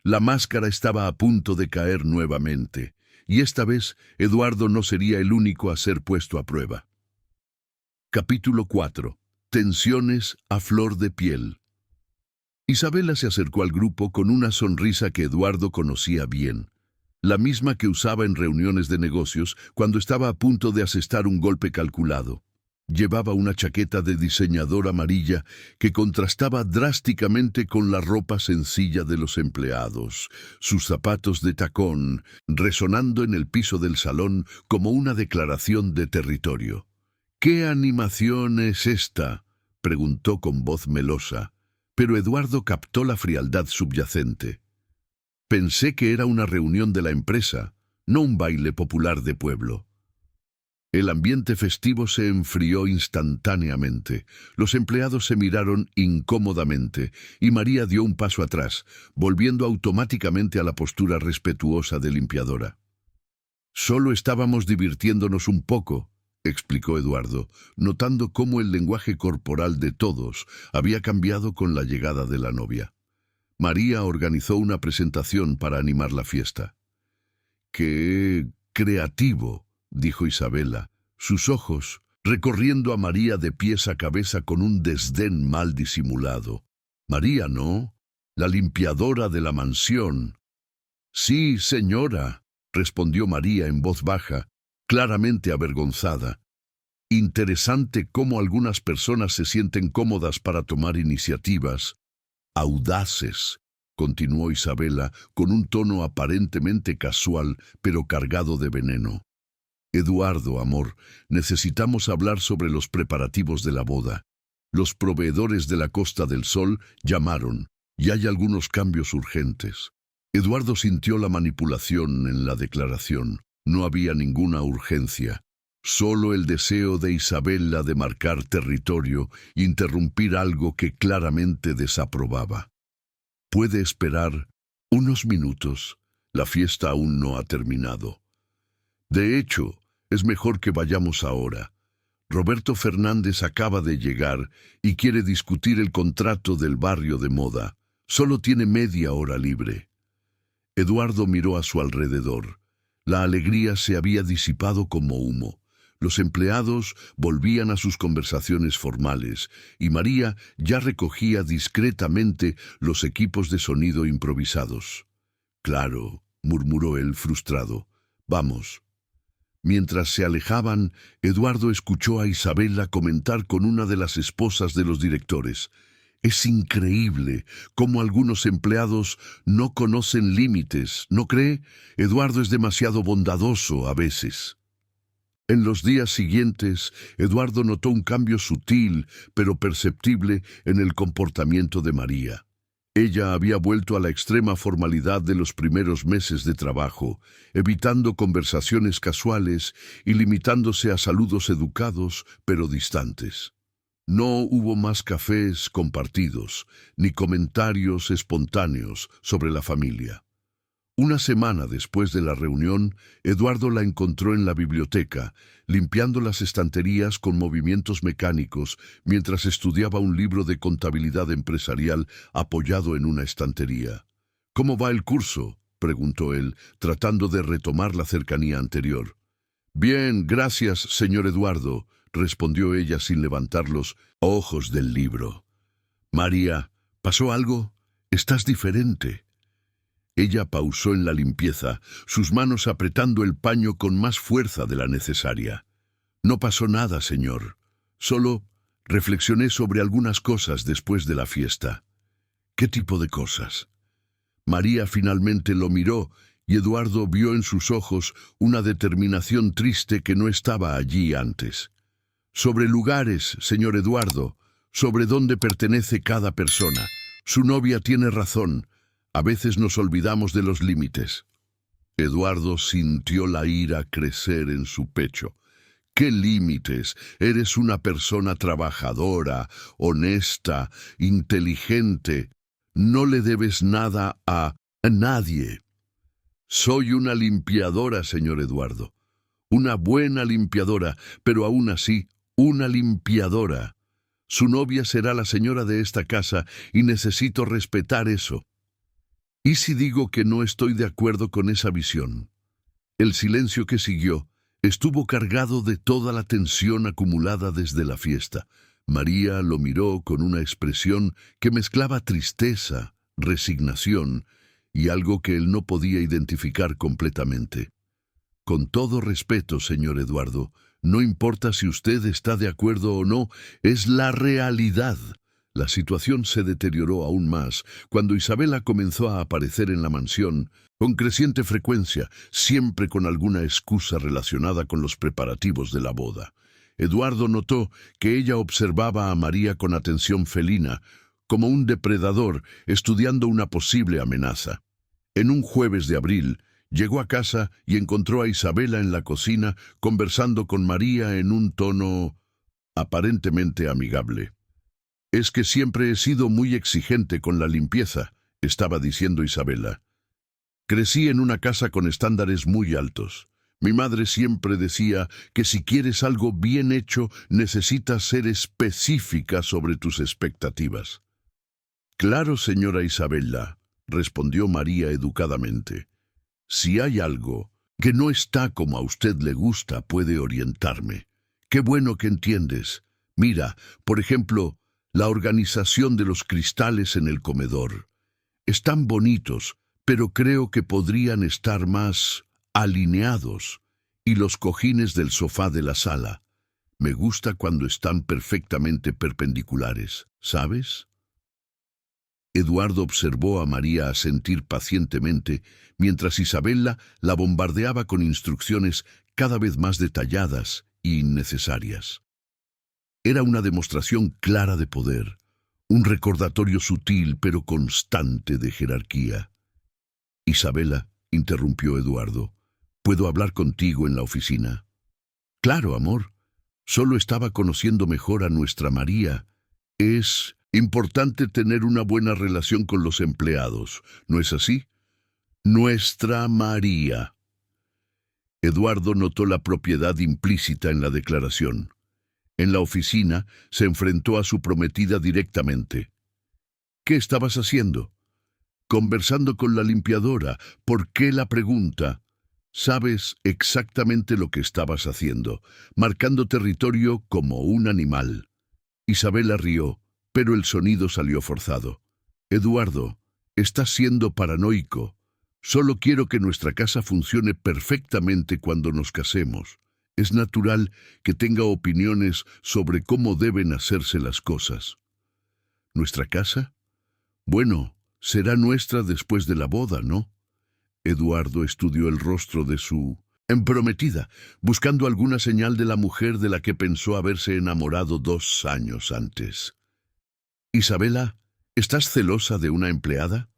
La máscara estaba a punto de caer nuevamente, y esta vez Eduardo no sería el único a ser puesto a prueba. Capítulo 4. Tensiones a flor de piel. Isabela se acercó al grupo con una sonrisa que Eduardo conocía bien, la misma que usaba en reuniones de negocios cuando estaba a punto de asestar un golpe calculado. Llevaba una chaqueta de diseñador amarilla que contrastaba drásticamente con la ropa sencilla de los empleados, sus zapatos de tacón resonando en el piso del salón como una declaración de territorio. «¿Qué animación es esta?», preguntó con voz melosa, pero Eduardo captó la frialdad subyacente. «Pensé que era una reunión de la empresa, no un baile popular de pueblo». El ambiente festivo se enfrió instantáneamente. Los empleados se miraron incómodamente y María dio un paso atrás, volviendo automáticamente a la postura respetuosa de limpiadora. «Solo estábamos divirtiéndonos un poco», explicó Eduardo, notando cómo el lenguaje corporal de todos había cambiado con la llegada de la novia. María organizó una presentación para animar la fiesta. «¡Qué creativo!», dijo Isabela, sus ojos recorriendo a María de pies a cabeza con un desdén mal disimulado. «María, ¿no? La limpiadora de la mansión». «Sí, señora», respondió María en voz baja, claramente avergonzada. «Interesante cómo algunas personas se sienten cómodas para tomar iniciativas. Audaces», continuó Isabela con un tono aparentemente casual, pero cargado de veneno. «Eduardo, amor, necesitamos hablar sobre los preparativos de la boda. Los proveedores de la Costa del Sol llamaron, y hay algunos cambios urgentes». Eduardo sintió la manipulación en la declaración. No había ninguna urgencia. Solo el deseo de Isabela de marcar territorio, interrumpir algo que claramente desaprobaba. «Puede esperar unos minutos. La fiesta aún no ha terminado. De hecho, es mejor que vayamos ahora. Roberto Fernández acaba de llegar y quiere discutir el contrato del barrio de moda. Solo tiene media hora libre». Eduardo miró a su alrededor. La alegría se había disipado como humo. Los empleados volvían a sus conversaciones formales y María ya recogía discretamente los equipos de sonido improvisados. «Claro», murmuró él frustrado. «Vamos». Mientras se alejaban, Eduardo escuchó a Isabela comentar con una de las esposas de los directores: «Es increíble cómo algunos empleados no conocen límites, ¿no cree? Eduardo es demasiado bondadoso a veces». En los días siguientes, Eduardo notó un cambio sutil, pero perceptible, en el comportamiento de María. Ella había vuelto a la extrema formalidad de los primeros meses de trabajo, evitando conversaciones casuales y limitándose a saludos educados, pero distantes. No hubo más cafés compartidos, ni comentarios espontáneos sobre la familia. Una semana después de la reunión, Eduardo la encontró en la biblioteca, limpiando las estanterías con movimientos mecánicos mientras estudiaba un libro de contabilidad empresarial apoyado en una estantería. «¿Cómo va el curso?», preguntó él, tratando de retomar la cercanía anterior. «Bien, gracias, señor Eduardo», respondió ella sin levantar los ojos del libro. «María, ¿pasó algo? Estás diferente». Ella pausó en la limpieza, sus manos apretando el paño con más fuerza de la necesaria. «No pasó nada, señor. Solo reflexioné sobre algunas cosas después de la fiesta». «¿Qué tipo de cosas?». María finalmente lo miró y Eduardo vio en sus ojos una determinación triste que no estaba allí antes. «Sobre lugares, señor Eduardo, sobre dónde pertenece cada persona. Su novia tiene razón. A veces nos olvidamos de los límites». Eduardo sintió la ira crecer en su pecho. «¿Qué límites? Eres una persona trabajadora, honesta, inteligente. No le debes nada a nadie». «Soy una limpiadora, señor Eduardo. Una buena limpiadora, pero aún así, una limpiadora. Su novia será la señora de esta casa y necesito respetar eso». ¿Y si digo que no estoy de acuerdo con esa visión? El silencio que siguió estuvo cargado de toda la tensión acumulada desde la fiesta. María lo miró con una expresión que mezclaba tristeza, resignación y algo que él no podía identificar completamente. «Con todo respeto, señor Eduardo, no importa si usted está de acuerdo o no, es la realidad». La situación se deterioró aún más cuando Isabela comenzó a aparecer en la mansión con creciente frecuencia, siempre con alguna excusa relacionada con los preparativos de la boda. Eduardo notó que ella observaba a María con atención felina, como un depredador estudiando una posible amenaza. En un jueves de abril, llegó a casa y encontró a Isabela en la cocina conversando con María en un tono aparentemente amigable. «Es que siempre he sido muy exigente con la limpieza», estaba diciendo Isabela. «Crecí en una casa con estándares muy altos. Mi madre siempre decía que si quieres algo bien hecho, necesitas ser específica sobre tus expectativas». «Claro, señora Isabela», respondió María educadamente. «Si hay algo que no está como a usted le gusta, puede orientarme. Qué bueno que entiendes. Mira, por ejemplo, la organización de los cristales en el comedor. Están bonitos, pero creo que podrían estar más alineados. Y los cojines del sofá de la sala. Me gusta cuando están perfectamente perpendiculares, ¿sabes?». Eduardo observó a María asentir pacientemente, mientras Isabela la bombardeaba con instrucciones cada vez más detalladas e innecesarias. Era una demostración clara de poder, un recordatorio sutil pero constante de jerarquía. «Isabela», interrumpió Eduardo, «¿puedo hablar contigo en la oficina?». «Claro, amor. Solo estaba conociendo mejor a nuestra María. Es importante tener una buena relación con los empleados, ¿no es así?». «Nuestra María». Eduardo notó la propiedad implícita en la declaración. En la oficina se enfrentó a su prometida directamente. «¿Qué estabas haciendo?». «Conversando con la limpiadora». «¿Por qué la pregunta?». «Sabes exactamente lo que estabas haciendo, marcando territorio como un animal». Isabela rió, pero el sonido salió forzado. «Eduardo, estás siendo paranoico. Solo quiero que nuestra casa funcione perfectamente cuando nos casemos. Es natural que tenga opiniones sobre cómo deben hacerse las cosas». «¿Nuestra casa?». «Bueno, será nuestra después de la boda, ¿no?». Eduardo estudió el rostro de su prometida, buscando alguna señal de la mujer de la que pensó haberse enamorado 2 años antes. «Isabela, ¿estás celosa de una empleada?».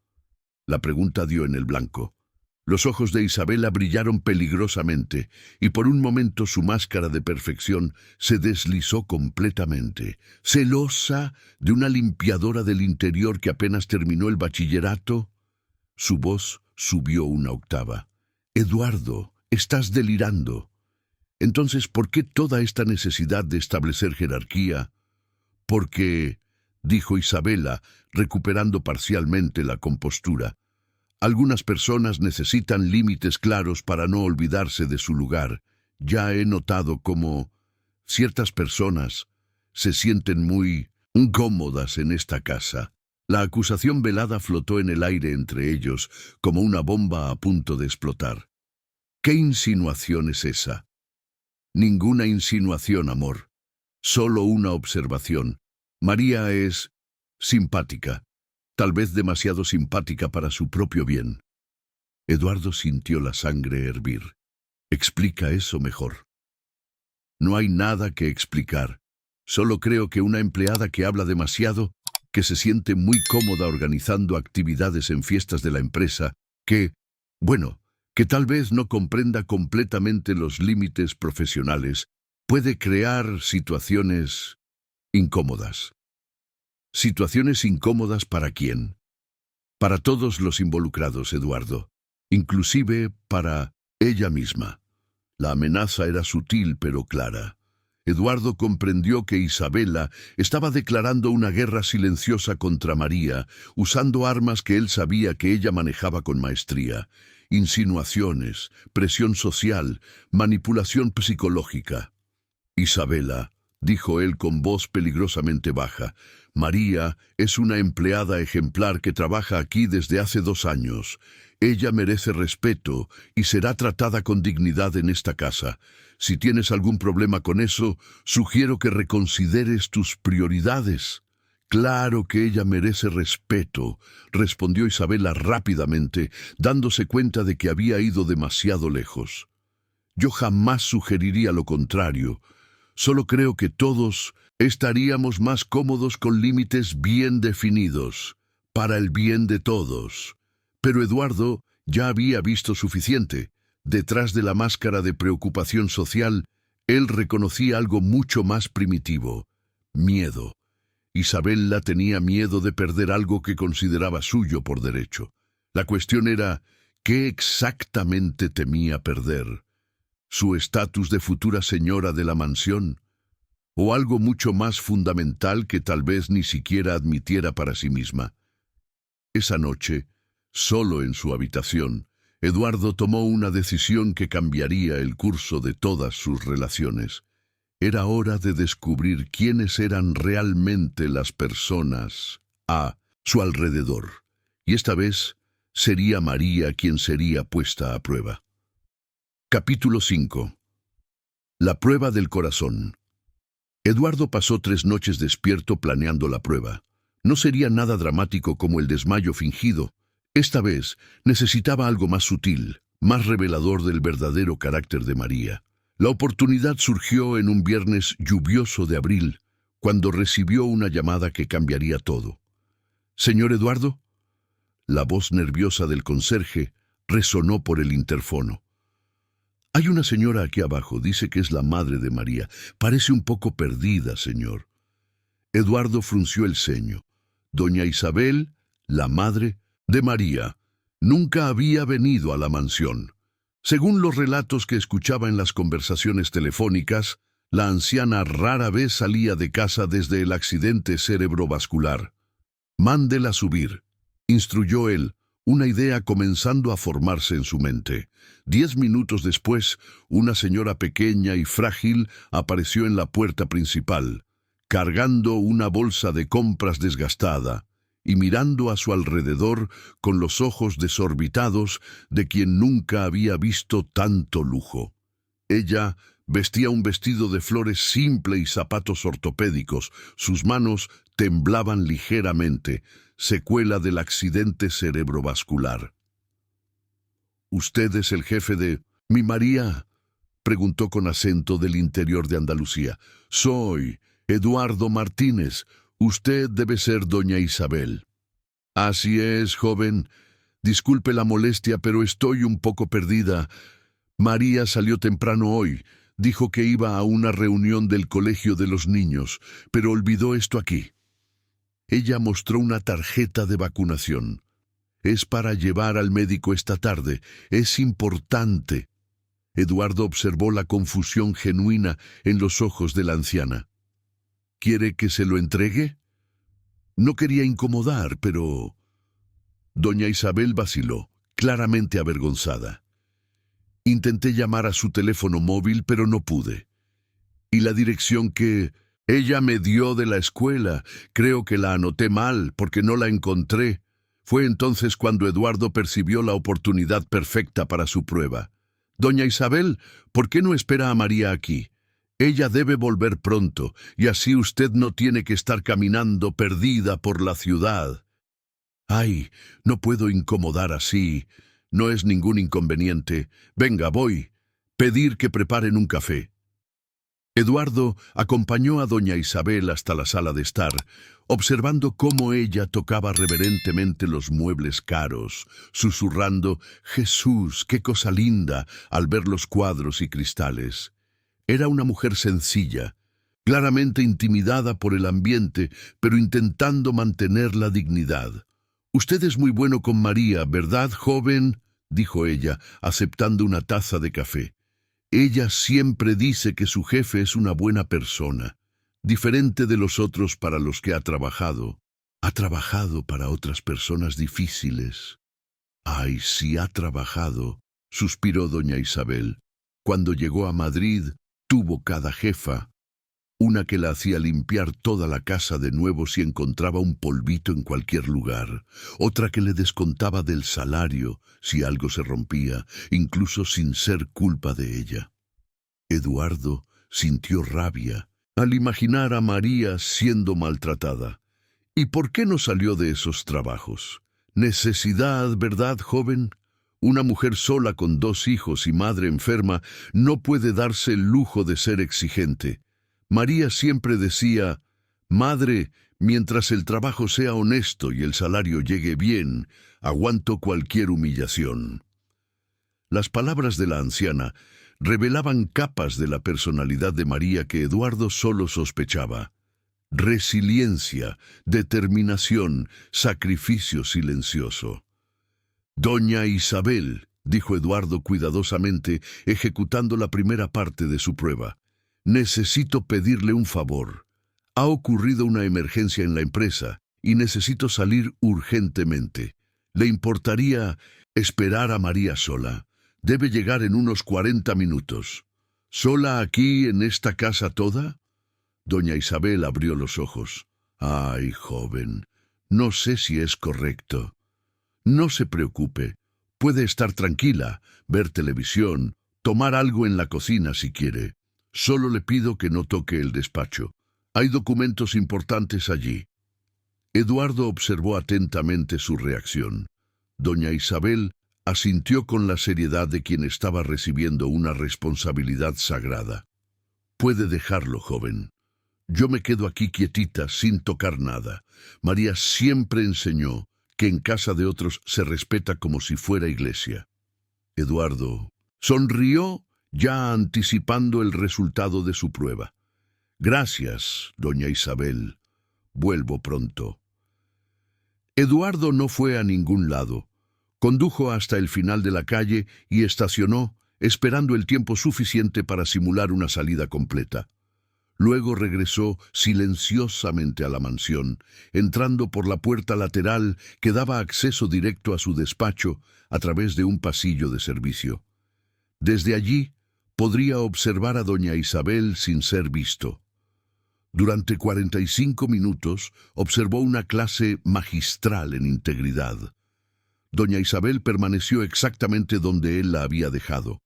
La pregunta dio en el blanco. Los ojos de Isabela brillaron peligrosamente, y por un momento su máscara de perfección se deslizó completamente. «¿Celosa de una limpiadora del interior que apenas terminó el bachillerato?». Su voz subió una octava. Eduardo, estás delirando. Entonces, ¿por qué toda esta necesidad de establecer jerarquía? Porque, dijo Isabela, recuperando parcialmente la compostura, algunas personas necesitan límites claros para no olvidarse de su lugar. Ya he notado cómo ciertas personas se sienten muy incómodas en esta casa. La acusación velada flotó en el aire entre ellos, como una bomba a punto de explotar. ¿Qué insinuación es esa? Ninguna insinuación, amor. Solo una observación. María es simpática, tal vez demasiado simpática para su propio bien. Eduardo sintió la sangre hervir. Explica eso mejor. No hay nada que explicar. Solo creo que una empleada que habla demasiado, que se siente muy cómoda organizando actividades en fiestas de la empresa, que tal vez no comprenda completamente los límites profesionales, puede crear situaciones incómodas. ¿Situaciones incómodas para quién? Para todos los involucrados, Eduardo, inclusive para ella misma. La amenaza era sutil pero clara. Eduardo comprendió que Isabela estaba declarando una guerra silenciosa contra María, usando armas que él sabía que ella manejaba con maestría. Insinuaciones, presión social, manipulación psicológica. Isabela, dijo él con voz peligrosamente baja, María es una empleada ejemplar que trabaja aquí desde hace 2 años. Ella merece respeto y será tratada con dignidad en esta casa. Si tienes algún problema con eso, sugiero que reconsideres tus prioridades. Claro que ella merece respeto, respondió Isabela rápidamente, dándose cuenta de que había ido demasiado lejos. Yo jamás sugeriría lo contrario. Solo creo que todos estaríamos más cómodos con límites bien definidos, para el bien de todos. Pero Eduardo ya había visto suficiente. Detrás de la máscara de preocupación social, él reconocía algo mucho más primitivo: miedo. Isabela tenía miedo de perder algo que consideraba suyo por derecho. La cuestión era, ¿qué exactamente temía perder? ¿Su estatus de futura señora de la mansión? ¿O algo mucho más fundamental que tal vez ni siquiera admitiera para sí misma? Esa noche, solo en su habitación, Eduardo tomó una decisión que cambiaría el curso de todas sus relaciones. Era hora de descubrir quiénes eran realmente las personas a su alrededor. Y esta vez sería María quien sería puesta a prueba. Capítulo 5. La prueba del corazón. Eduardo pasó 3 noches despierto planeando la prueba. No sería nada dramático como el desmayo fingido. Esta vez necesitaba algo más sutil, más revelador del verdadero carácter de María. La oportunidad surgió en un viernes lluvioso de abril, cuando recibió una llamada que cambiaría todo. «¿Señor Eduardo?» La voz nerviosa del conserje resonó por el interfono. «Hay una señora aquí abajo, dice que es la madre de María. Parece un poco perdida, señor». Eduardo frunció el ceño. Doña Isabel, la madre de María, nunca había venido a la mansión. Según los relatos que escuchaba en las conversaciones telefónicas, la anciana rara vez salía de casa desde el accidente cerebrovascular. «Mándela subir», instruyó él, una idea comenzando a formarse en su mente. 10 minutos después, una señora pequeña y frágil apareció en la puerta principal, cargando una bolsa de compras desgastada y mirando a su alrededor con los ojos desorbitados de quien nunca había visto tanto lujo. Ella vestía un vestido de flores simple y zapatos ortopédicos. Sus manos temblaban ligeramente, secuela del accidente cerebrovascular. «¿Usted es el jefe de mi María?», preguntó con acento del interior de Andalucía. «Soy Eduardo Martínez. Usted debe ser doña Isabel». «Así es, joven. Disculpe la molestia, pero estoy un poco perdida. María salió temprano hoy. Dijo que iba a una reunión del colegio de los niños, pero olvidó esto aquí». Ella mostró una tarjeta de vacunación. Es para llevar al médico esta tarde. Es importante. Eduardo observó la confusión genuina en los ojos de la anciana. ¿Quiere que se lo entregue? No quería incomodar, pero... Doña Isabel vaciló, claramente avergonzada. Intenté llamar a su teléfono móvil, pero no pude. Y la dirección que ella me dio de la escuela, creo que la anoté mal porque no la encontré. Fue entonces cuando Eduardo percibió la oportunidad perfecta para su prueba. Doña Isabel, ¿por qué no espera a María aquí? Ella debe volver pronto, y así usted no tiene que estar caminando perdida por la ciudad. Ay, no puedo incomodar así. No es ningún inconveniente. Venga, voy. Pedir que preparen un café. Eduardo acompañó a doña Isabel hasta la sala de estar, observando cómo ella tocaba reverentemente los muebles caros, susurrando «Jesús, qué cosa linda» al ver los cuadros y cristales. Era una mujer sencilla, claramente intimidada por el ambiente, pero intentando mantener la dignidad. «Usted es muy bueno con María, ¿verdad, joven?», dijo ella, aceptando una taza de café. Ella siempre dice que su jefe es una buena persona, diferente de los otros para los que ha trabajado. Ha trabajado para otras personas difíciles. Ay, sí ha trabajado, suspiró doña Isabel. Cuando llegó a Madrid, tuvo cada jefa, una que la hacía limpiar toda la casa de nuevo si encontraba un polvito en cualquier lugar, otra que le descontaba del salario si algo se rompía, incluso sin ser culpa de ella. Eduardo sintió rabia al imaginar a María siendo maltratada. ¿Y por qué no salió de esos trabajos? Necesidad, ¿verdad, joven? Una mujer sola con 2 hijos y madre enferma no puede darse el lujo de ser exigente. María siempre decía, «Madre, mientras el trabajo sea honesto y el salario llegue bien, aguanto cualquier humillación». Las palabras de la anciana revelaban capas de la personalidad de María que Eduardo solo sospechaba. Resiliencia, determinación, sacrificio silencioso. «Doña Isabel», dijo Eduardo cuidadosamente, ejecutando la primera parte de su prueba. «Necesito pedirle un favor. Ha ocurrido una emergencia en la empresa y necesito salir urgentemente. ¿Le importaría esperar a María sola? Debe llegar en unos 40 minutos. ¿Sola aquí en esta casa toda?» Doña Isabel abrió los ojos. «Ay, joven, no sé si es correcto». «No se preocupe. Puede estar tranquila, ver televisión, tomar algo en la cocina si quiere. Solo le pido que no toque el despacho. Hay documentos importantes allí». Eduardo observó atentamente su reacción. Doña Isabel asintió con la seriedad de quien estaba recibiendo una responsabilidad sagrada. «Puede dejarlo, joven. Yo me quedo aquí quietita, sin tocar nada. María siempre enseñó que en casa de otros se respeta como si fuera iglesia». Eduardo sonrió, ya anticipando el resultado de su prueba. «Gracias, doña Isabel. Vuelvo pronto». Eduardo no fue a ningún lado. Condujo hasta el final de la calle y estacionó, esperando el tiempo suficiente para simular una salida completa. Luego regresó silenciosamente a la mansión, entrando por la puerta lateral que daba acceso directo a su despacho a través de un pasillo de servicio. Desde allí podría observar a doña Isabel sin ser visto. Durante 45 minutos observó una clase magistral en integridad. Doña Isabel permaneció exactamente donde él la había dejado,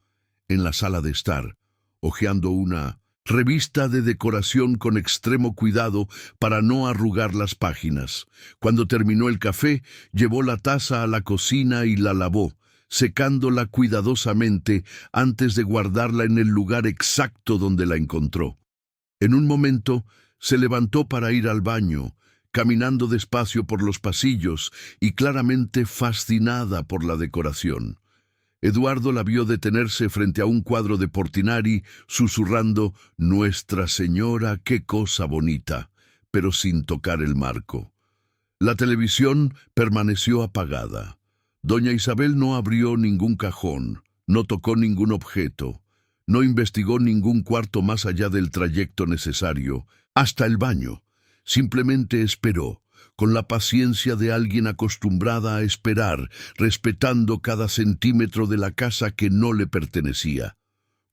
en la sala de estar, hojeando una revista de decoración con extremo cuidado para no arrugar las páginas. Cuando terminó el café, llevó la taza a la cocina y la lavó, secándola cuidadosamente antes de guardarla en el lugar exacto donde la encontró. En un momento, se levantó para ir al baño, caminando despacio por los pasillos y claramente fascinada por la decoración. Eduardo la vio detenerse frente a un cuadro de Portinari, susurrando «Nuestra Señora, qué cosa bonita», pero sin tocar el marco. La televisión permaneció apagada. Doña Isabel no abrió ningún cajón, no tocó ningún objeto, no investigó ningún cuarto más allá del trayecto necesario, hasta el baño. Simplemente esperó, con la paciencia de alguien acostumbrada a esperar, respetando cada centímetro de la casa que no le pertenecía.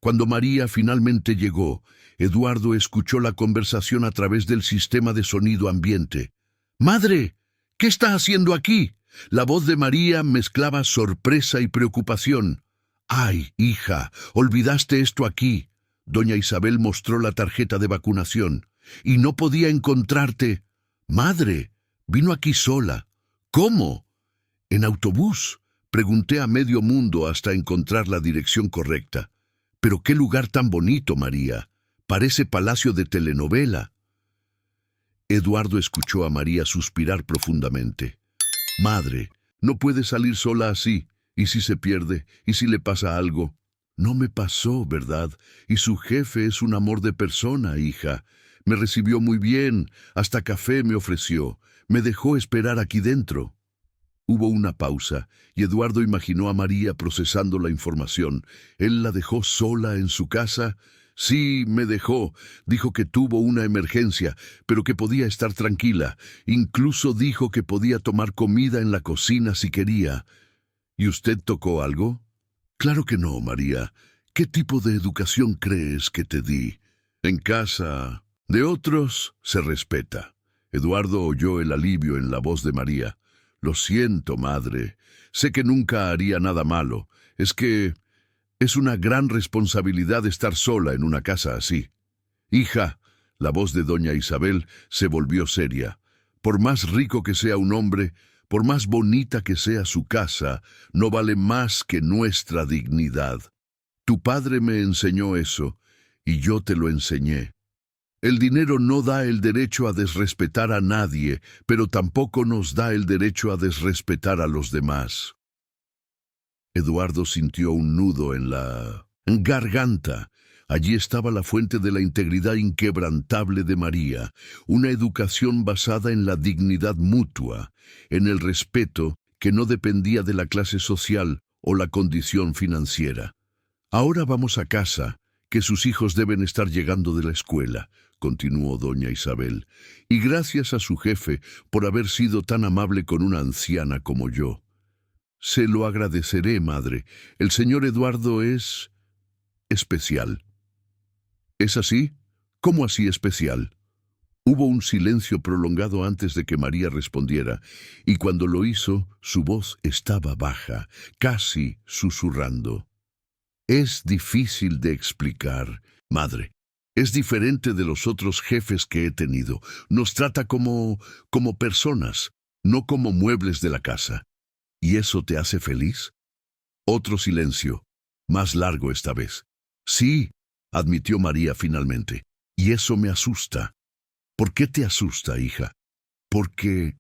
Cuando María finalmente llegó, Eduardo escuchó la conversación a través del sistema de sonido ambiente. «¡Madre! ¿Qué está haciendo aquí?». La voz de María mezclaba sorpresa y preocupación. «¡Ay, hija! ¿Olvidaste esto aquí?». Doña Isabel mostró la tarjeta de vacunación. «Y no podía encontrarte». «Madre, vino aquí sola». «¿Cómo?». «En autobús». Pregunté a medio mundo hasta encontrar la dirección correcta. «Pero qué lugar tan bonito, María. Parece palacio de telenovela». Eduardo escuchó a María suspirar profundamente. «Madre, no puede salir sola así. ¿Y si se pierde? ¿Y si le pasa algo?». «No me pasó, ¿verdad? Y su jefe es un amor de persona, hija. Me recibió muy bien, hasta café me ofreció. Me dejó esperar aquí dentro». Hubo una pausa, y Eduardo imaginó a María procesando la información. ¿Él la dejó sola en su casa? «Sí, me dejó. Dijo que tuvo una emergencia, pero que podía estar tranquila. Incluso dijo que podía tomar comida en la cocina si quería». «¿Y usted tocó algo?». «Claro que no, María. ¿Qué tipo de educación crees que te di? En casa de otros se respeta». Eduardo oyó el alivio en la voz de María. «Lo siento, madre. Sé que nunca haría nada malo. Es que es una gran responsabilidad estar sola en una casa así». «Hija», la voz de doña Isabel se volvió seria. «Por más rico que sea un hombre, por más bonita que sea su casa, no vale más que nuestra dignidad. Tu padre me enseñó eso, y yo te lo enseñé. El dinero no da el derecho a desrespetar a nadie, pero tampoco nos da el derecho a desrespetar a los demás». Eduardo sintió un nudo en la garganta. Allí estaba la fuente de la integridad inquebrantable de María, una educación basada en la dignidad mutua, en el respeto que no dependía de la clase social o la condición financiera. «Ahora vamos a casa, que sus hijos deben estar llegando de la escuela», continuó doña Isabel, «y gracias a su jefe por haber sido tan amable con una anciana como yo». «Se lo agradeceré, madre. El señor Eduardo es especial». «¿Es así? ¿Cómo así especial?». Hubo un silencio prolongado antes de que María respondiera, y cuando lo hizo, su voz estaba baja, casi susurrando. «Es difícil de explicar, madre. Es diferente de los otros jefes que he tenido. Nos trata como personas, no como muebles de la casa». «¿Y eso te hace feliz?». Otro silencio, más largo esta vez. «Sí», admitió María finalmente, «y eso me asusta». «¿Por qué te asusta, hija?». Porque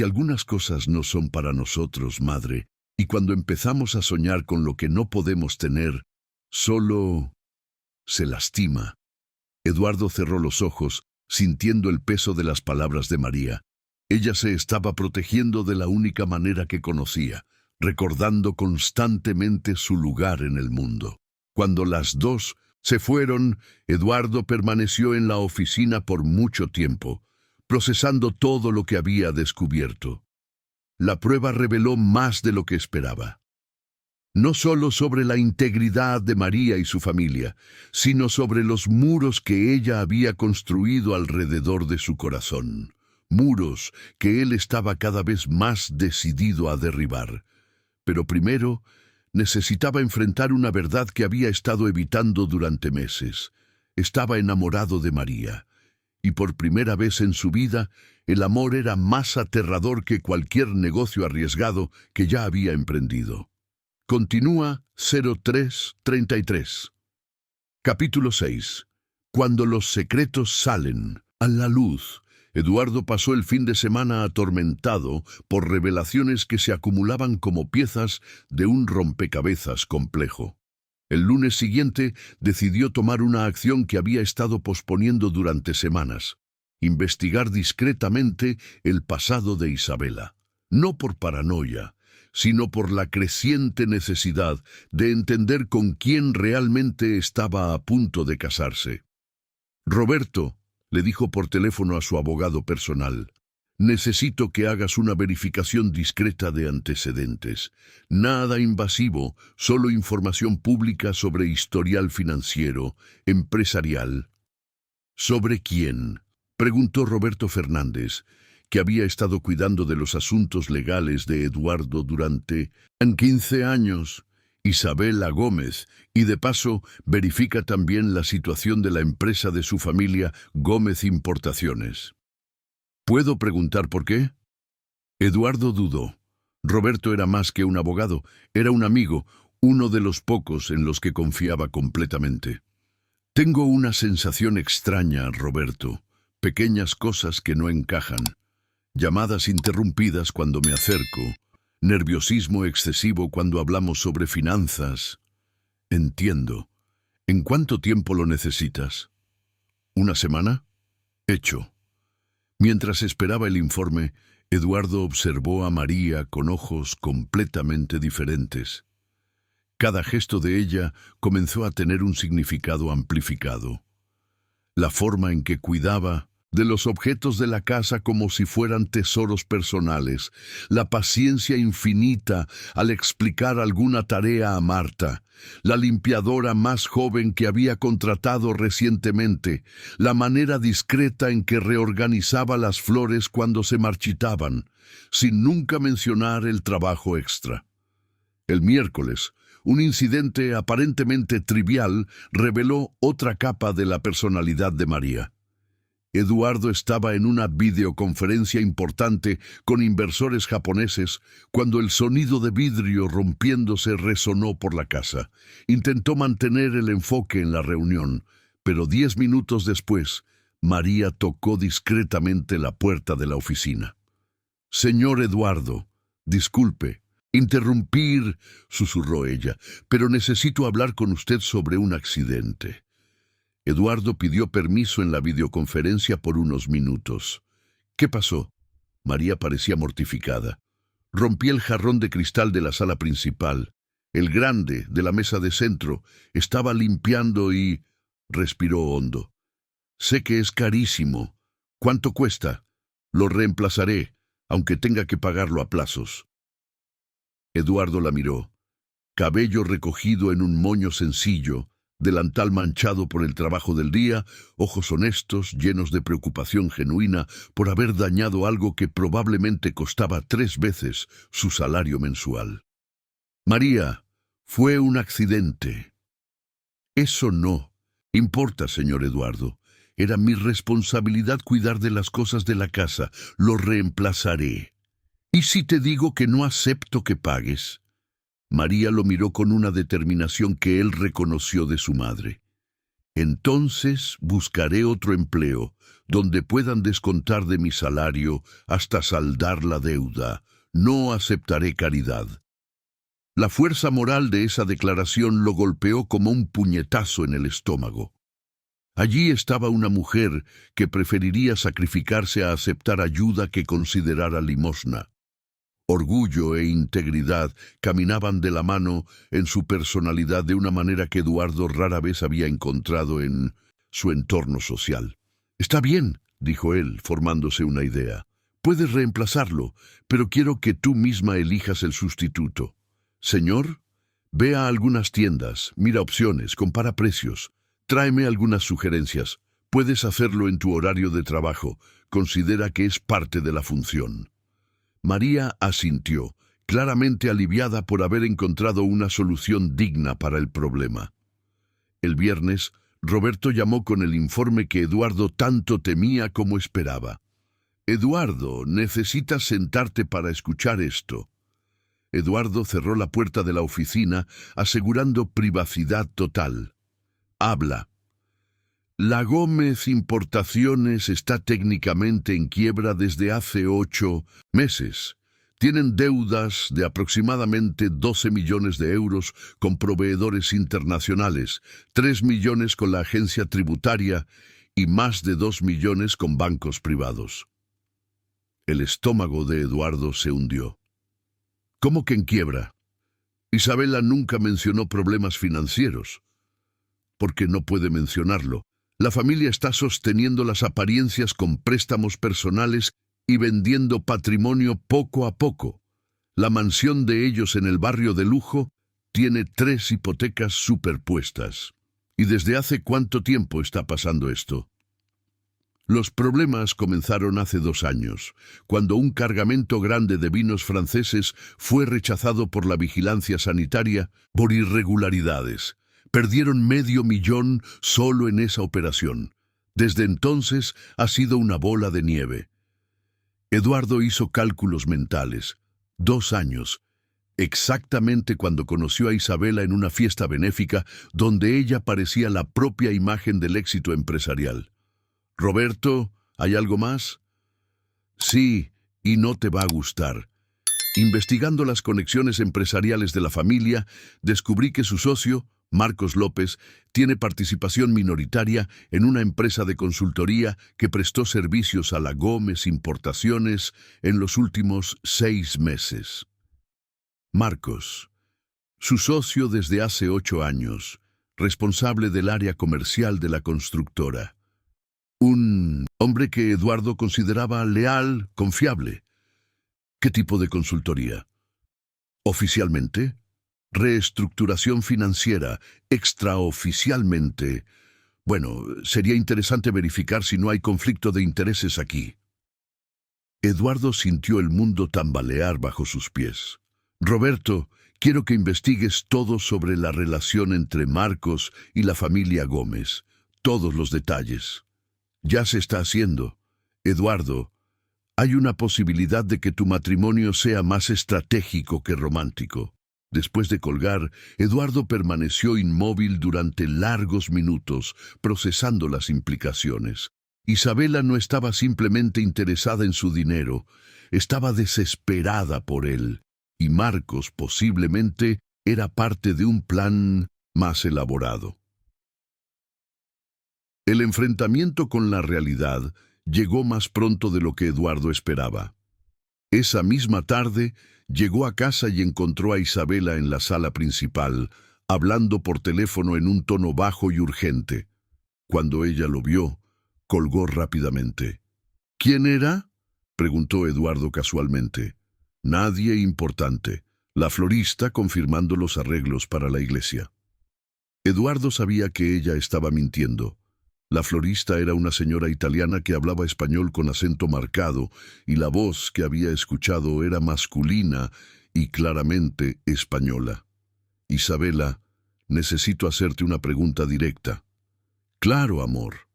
algunas cosas no son para nosotros, madre, y cuando empezamos a soñar con lo que no podemos tener, solo se lastima». Eduardo cerró los ojos, sintiendo el peso de las palabras de María. Ella se estaba protegiendo de la única manera que conocía, recordando constantemente su lugar en el mundo. Cuando las dos se fueron, Eduardo permaneció en la oficina por mucho tiempo, procesando todo lo que había descubierto. La prueba reveló más de lo que esperaba. No solo sobre la integridad de María y su familia, sino sobre los muros que ella había construido alrededor de su corazón. Muros que él estaba cada vez más decidido a derribar. Pero primero necesitaba enfrentar una verdad que había estado evitando durante meses. Estaba enamorado de María, y por primera vez en su vida, el amor era más aterrador que cualquier negocio arriesgado que ya había emprendido. Continúa 0333. Capítulo 6. Cuando los secretos salen a la luz. Eduardo pasó el fin de semana atormentado por revelaciones que se acumulaban como piezas de un rompecabezas complejo. El lunes siguiente decidió tomar una acción que había estado posponiendo durante semanas: investigar discretamente el pasado de Isabela. No por paranoia, sino por la creciente necesidad de entender con quién realmente estaba a punto de casarse. Roberto, le dijo por teléfono a su abogado personal, necesito que hagas una verificación discreta de antecedentes. Nada invasivo, solo información pública sobre historial financiero, empresarial. ¿Sobre quién?, preguntó Roberto Fernández, que había estado cuidando de los asuntos legales de Eduardo durante 15 años. Isabela Gómez, y de paso verifica también la situación de la empresa de su familia, Gómez Importaciones. ¿Puedo preguntar por qué? Eduardo dudó. Roberto era más que un abogado, era un amigo, uno de los pocos en los que confiaba completamente. Tengo una sensación extraña, Roberto. Pequeñas cosas que no encajan. Llamadas interrumpidas cuando me acerco. Nerviosismo excesivo cuando hablamos sobre finanzas. Entiendo. ¿En cuánto tiempo lo necesitas? ¿Una semana? Hecho. Mientras esperaba el informe, Eduardo observó a María con ojos completamente diferentes. Cada gesto de ella comenzó a tener un significado amplificado. La forma en que cuidaba de los objetos de la casa como si fueran tesoros personales, la paciencia infinita al explicar alguna tarea a Marta, la limpiadora más joven que había contratado recientemente, la manera discreta en que reorganizaba las flores cuando se marchitaban, sin nunca mencionar el trabajo extra. El miércoles, un incidente aparentemente trivial reveló otra capa de la personalidad de María. Eduardo estaba en una videoconferencia importante con inversores japoneses cuando el sonido de vidrio rompiéndose resonó por la casa. Intentó mantener el enfoque en la reunión, pero 10 minutos después, María tocó discretamente la puerta de la oficina. «Señor Eduardo, disculpe, interrumpir», susurró ella, «pero necesito hablar con usted sobre un accidente». Eduardo pidió permiso en la videoconferencia por unos minutos. ¿Qué pasó? María parecía mortificada. Rompí el jarrón de cristal de la sala principal. El grande, de la mesa de centro, estaba limpiando y... respiró hondo. Sé que es carísimo. ¿Cuánto cuesta? Lo reemplazaré, aunque tenga que pagarlo a plazos. Eduardo la miró. Cabello recogido en un moño sencillo, delantal manchado por el trabajo del día, ojos honestos, llenos de preocupación genuina por haber dañado algo que probablemente costaba 3 veces su salario mensual. María, fue un accidente. Eso no importa, señor Eduardo. Era mi responsabilidad cuidar de las cosas de la casa. Lo reemplazaré. ¿Y si te digo que no acepto que pagues? María lo miró con una determinación que él reconoció de su madre. Entonces buscaré otro empleo, donde puedan descontar de mi salario hasta saldar la deuda. No aceptaré caridad. La fuerza moral de esa declaración lo golpeó como un puñetazo en el estómago. Allí estaba una mujer que preferiría sacrificarse a aceptar ayuda que considerara limosna. Orgullo e integridad caminaban de la mano en su personalidad de una manera que Eduardo rara vez había encontrado en su entorno social. «Está bien», dijo él, formándose una idea. «Puedes reemplazarlo, pero quiero que tú misma elijas el sustituto. Señor, ve a algunas tiendas, mira opciones, compara precios. Tráeme algunas sugerencias. Puedes hacerlo en tu horario de trabajo. Considera que es parte de la función». María asintió, claramente aliviada por haber encontrado una solución digna para el problema. El viernes, Roberto llamó con el informe que Eduardo tanto temía como esperaba. «Eduardo, necesitas sentarte para escuchar esto». Eduardo cerró la puerta de la oficina, asegurando privacidad total. «Habla». La Gómez Importaciones está técnicamente en quiebra desde hace 8 meses. Tienen deudas de aproximadamente 12 millones de euros con proveedores internacionales, 3 millones con la agencia tributaria y más de 2 millones con bancos privados. El estómago de Eduardo se hundió. ¿Cómo que en quiebra? Isabela nunca mencionó problemas financieros. Porque no puede mencionarlo. La familia está sosteniendo las apariencias con préstamos personales y vendiendo patrimonio poco a poco. La mansión de ellos en el barrio de lujo tiene 3 hipotecas superpuestas. ¿Y desde hace cuánto tiempo está pasando esto? Los problemas comenzaron hace 2 años, cuando un cargamento grande de vinos franceses fue rechazado por la vigilancia sanitaria por irregularidades. Perdieron $500,000 solo en esa operación. Desde entonces ha sido una bola de nieve. Eduardo hizo cálculos mentales. 2 años, exactamente cuando conoció a Isabela en una fiesta benéfica donde ella parecía la propia imagen del éxito empresarial. «Roberto, ¿hay algo más?» «Sí, y no te va a gustar. Investigando las conexiones empresariales de la familia, descubrí que su socio, Marcos López, tiene participación minoritaria en una empresa de consultoría que prestó servicios a la Gómez Importaciones en los últimos 6 meses. Marcos, su socio desde hace 8 años, responsable del área comercial de la constructora. Un hombre que Eduardo consideraba leal, confiable. ¿Qué tipo de consultoría? Oficialmente, reestructuración financiera. Extraoficialmente, bueno, sería interesante verificar si no hay conflicto de intereses aquí. Eduardo sintió el mundo tambalear bajo sus pies. Roberto, quiero que investigues todo sobre la relación entre Marcos y la familia Gómez. Todos los detalles. Ya se está haciendo. Eduardo, hay una posibilidad de que tu matrimonio sea más estratégico que romántico. Después de colgar, Eduardo permaneció inmóvil durante largos minutos, procesando las implicaciones. Isabela no estaba simplemente interesada en su dinero, estaba desesperada por él, y Marcos posiblemente era parte de un plan más elaborado. El enfrentamiento con la realidad llegó más pronto de lo que Eduardo esperaba. Esa misma tarde, llegó a casa y encontró a Isabela en la sala principal, hablando por teléfono en un tono bajo y urgente. Cuando ella lo vio, colgó rápidamente. «¿Quién era?», preguntó Eduardo casualmente. «Nadie importante. La florista confirmando los arreglos para la iglesia». Eduardo sabía que ella estaba mintiendo. La florista era una señora italiana que hablaba español con acento marcado, y la voz que había escuchado era masculina y claramente española. «Isabela, necesito hacerte una pregunta directa». «Claro, amor».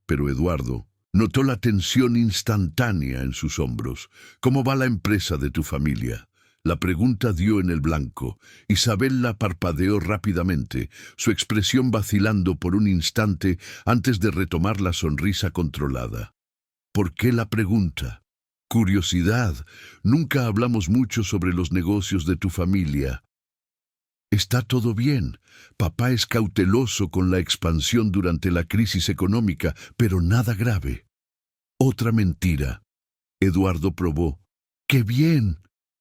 Pero Eduardo notó la tensión instantánea en sus hombros. «¿Cómo va la empresa de tu familia?». La pregunta dio en el blanco. Isabela parpadeó rápidamente, su expresión vacilando por un instante antes de retomar la sonrisa controlada. «¿Por qué la pregunta?». «Curiosidad. Nunca hablamos mucho sobre los negocios de tu familia». «Está todo bien. Papá es cauteloso con la expansión durante la crisis económica, pero nada grave». «Otra mentira». Eduardo probó. «¡Qué bien!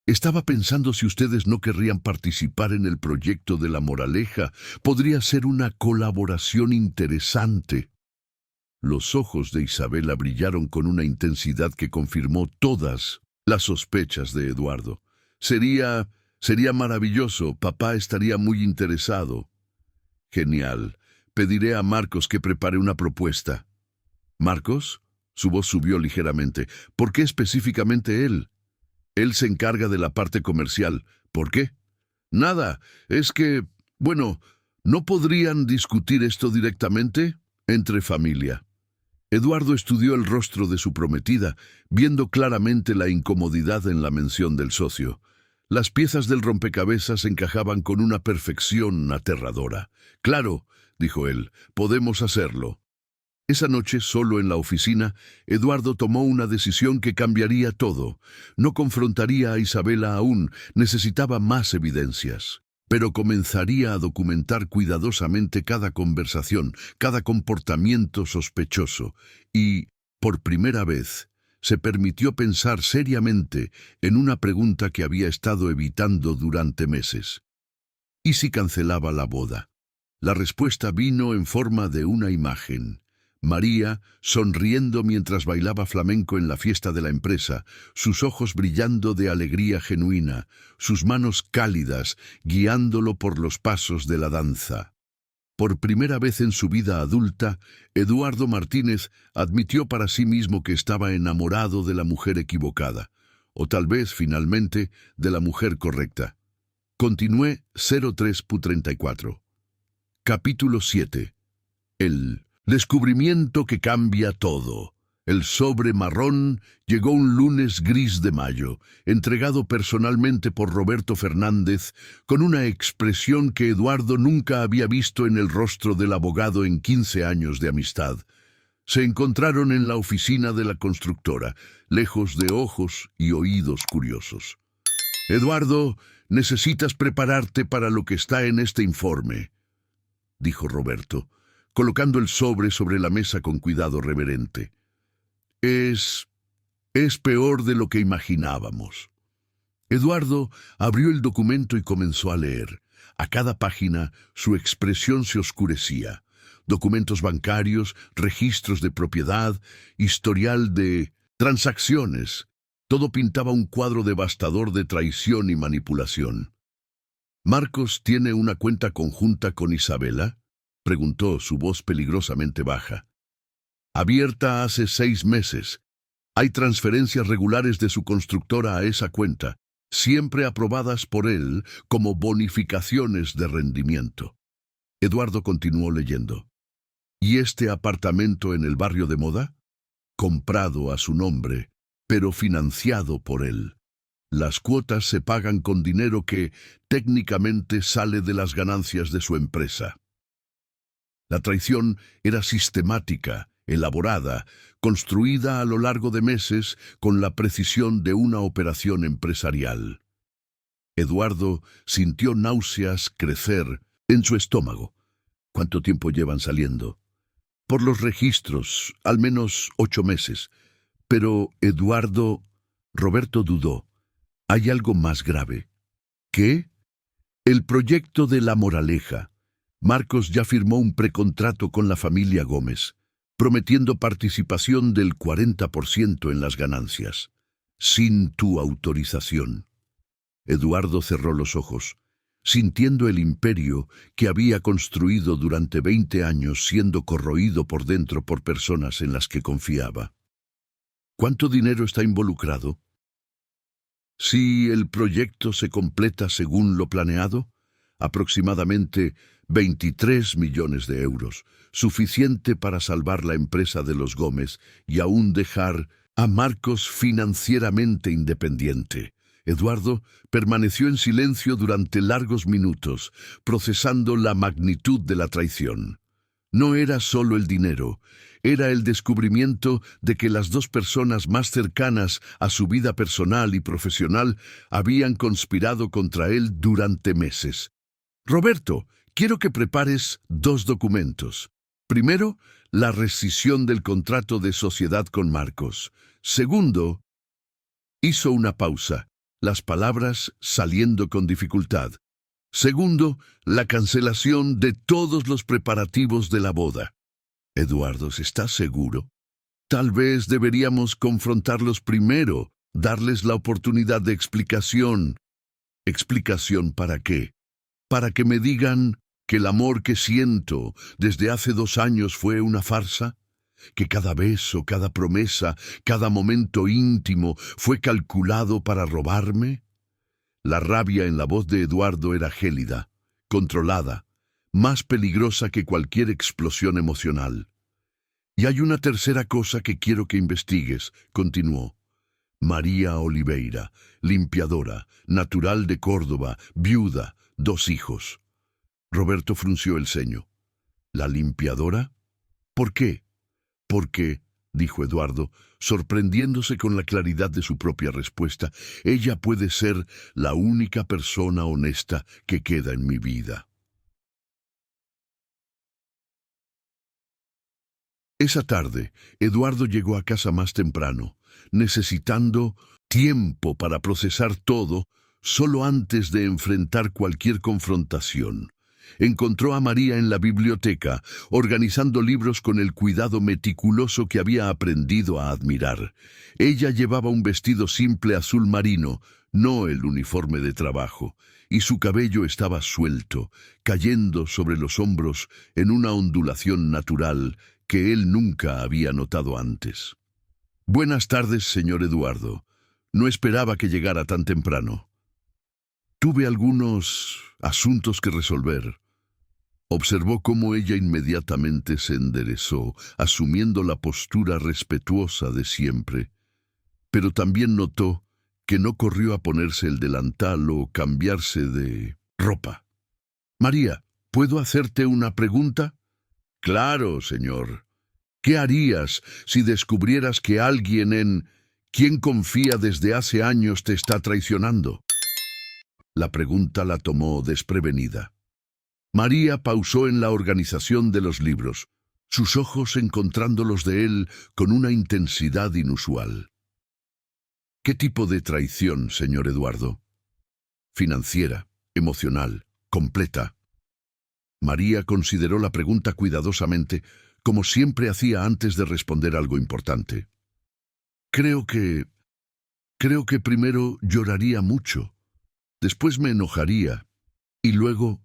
Estaba pensando si ustedes no querrían participar en el proyecto de La Moraleja. Podría ser una colaboración interesante». Los ojos de Isabela brillaron con una intensidad que confirmó todas las sospechas de Eduardo. Sería maravilloso. Papá estaría muy interesado». «Genial. Pediré a Marcos que prepare una propuesta». «¿Marcos?». Su voz subió ligeramente. «¿Por qué específicamente él?». «Él se encarga de la parte comercial». «¿Por qué?». «Nada, es que, bueno, ¿no podrían discutir esto directamente? Entre familia». Eduardo estudió el rostro de su prometida, viendo claramente la incomodidad en la mención del socio. Las piezas del rompecabezas encajaban con una perfección aterradora. «Claro», dijo él, «podemos hacerlo». Esa noche, solo en la oficina, Eduardo tomó una decisión que cambiaría todo. No confrontaría a Isabela aún, necesitaba más evidencias. Pero comenzaría a documentar cuidadosamente cada conversación, cada comportamiento sospechoso. Y, por primera vez, se permitió pensar seriamente en una pregunta que había estado evitando durante meses. ¿Y si cancelaba la boda? La respuesta vino en forma de una imagen. María, sonriendo mientras bailaba flamenco en la fiesta de la empresa, sus ojos brillando de alegría genuina, sus manos cálidas, guiándolo por los pasos de la danza. Por primera vez en su vida adulta, Eduardo Martínez admitió para sí mismo que estaba enamorado de la mujer equivocada, o tal vez, finalmente, de la mujer correcta. Continué 03.34. Capítulo 7. El descubrimiento que cambia todo. El sobre marrón llegó un lunes gris de mayo, entregado personalmente por Roberto Fernández, con una expresión que Eduardo nunca había visto en el rostro del abogado en 15 años de amistad. Se encontraron en la oficina de la constructora, lejos de ojos y oídos curiosos. «Eduardo, necesitas prepararte para lo que está en este informe», dijo Roberto, colocando el sobre la mesa con cuidado reverente. Es peor de lo que imaginábamos». Eduardo abrió el documento y comenzó a leer. A cada página su expresión se oscurecía. Documentos bancarios, registros de propiedad, historial de transacciones. Todo pintaba un cuadro devastador de traición y manipulación. «¿Marcos tiene una cuenta conjunta con Isabela?», preguntó, su voz peligrosamente baja. «Abierta hace 6 meses. Hay transferencias regulares de su constructora a esa cuenta, siempre aprobadas por él como bonificaciones de rendimiento». Eduardo continuó leyendo. «¿Y este apartamento en el barrio de Moda? Comprado a su nombre, pero financiado por él. Las cuotas se pagan con dinero que técnicamente sale de las ganancias de su empresa». La traición era sistemática, elaborada, construida a lo largo de meses con la precisión de una operación empresarial. Eduardo sintió náuseas crecer en su estómago. ¿Cuánto tiempo llevan saliendo? Por los registros, al menos 8 meses. Pero Roberto dudó. Hay algo más grave. ¿Qué? El proyecto de La Moraleja. Marcos ya firmó un precontrato con la familia Gómez, prometiendo participación del 40% en las ganancias, sin tu autorización. Eduardo cerró los ojos, sintiendo el imperio que había construido durante 20 años siendo corroído por dentro por personas en las que confiaba. ¿Cuánto dinero está involucrado? Si el proyecto se completa según lo planeado, aproximadamente 23 millones de euros, suficiente para salvar la empresa de los Gómez y aún dejar a Marcos financieramente independiente. Eduardo permaneció en silencio durante largos minutos, procesando la magnitud de la traición. No era solo el dinero, era el descubrimiento de que las 2 personas más cercanas a su vida personal y profesional habían conspirado contra él durante meses. «Roberto, quiero que prepares 2 documentos. Primero, la rescisión del contrato de sociedad con Marcos. Segundo», hizo una pausa, las palabras saliendo con dificultad. «Segundo, la cancelación de todos los preparativos de la boda». «Eduardo, ¿estás seguro? Tal vez deberíamos confrontarlos primero, darles la oportunidad de explicación». «¿Explicación para qué? ¿Para que me digan que el amor que siento desde hace 2 años fue una farsa? ¿Que cada beso, cada promesa, cada momento íntimo fue calculado para robarme?» La rabia en la voz de Eduardo era gélida, controlada, más peligrosa que cualquier explosión emocional. «Y hay una tercera cosa que quiero que investigues», continuó. «María Oliveira, limpiadora, natural de Córdoba, viuda, 2 hijos». Roberto frunció el ceño. «¿La limpiadora? ¿Por qué?» «Porque», dijo Eduardo, sorprendiéndose con la claridad de su propia respuesta, «ella puede ser la única persona honesta que queda en mi vida». Esa tarde, Eduardo llegó a casa más temprano, necesitando tiempo para procesar todo, solo antes de enfrentar cualquier confrontación. Encontró a María en la biblioteca, organizando libros con el cuidado meticuloso que había aprendido a admirar. Ella llevaba un vestido simple azul marino, no el uniforme de trabajo, y su cabello estaba suelto, cayendo sobre los hombros en una ondulación natural que él nunca había notado antes. «Buenas tardes, señor Eduardo. No esperaba que llegara tan temprano. Tuve algunos asuntos que resolver». Observó cómo ella inmediatamente se enderezó, asumiendo la postura respetuosa de siempre, pero también notó que no corrió a ponerse el delantal o cambiarse de ropa. «María, ¿puedo hacerte una pregunta?» «Claro, señor. ¿Qué harías si descubrieras que alguien en quien confía desde hace años te está traicionando?» La pregunta la tomó desprevenida. María pausó en la organización de los libros, sus ojos encontrando los de él con una intensidad inusual. «¿Qué tipo de traición, señor Eduardo?» «Financiera, emocional, completa». María consideró la pregunta cuidadosamente, como siempre hacía antes de responder algo importante. Creo que primero lloraría mucho, después me enojaría, y luego...»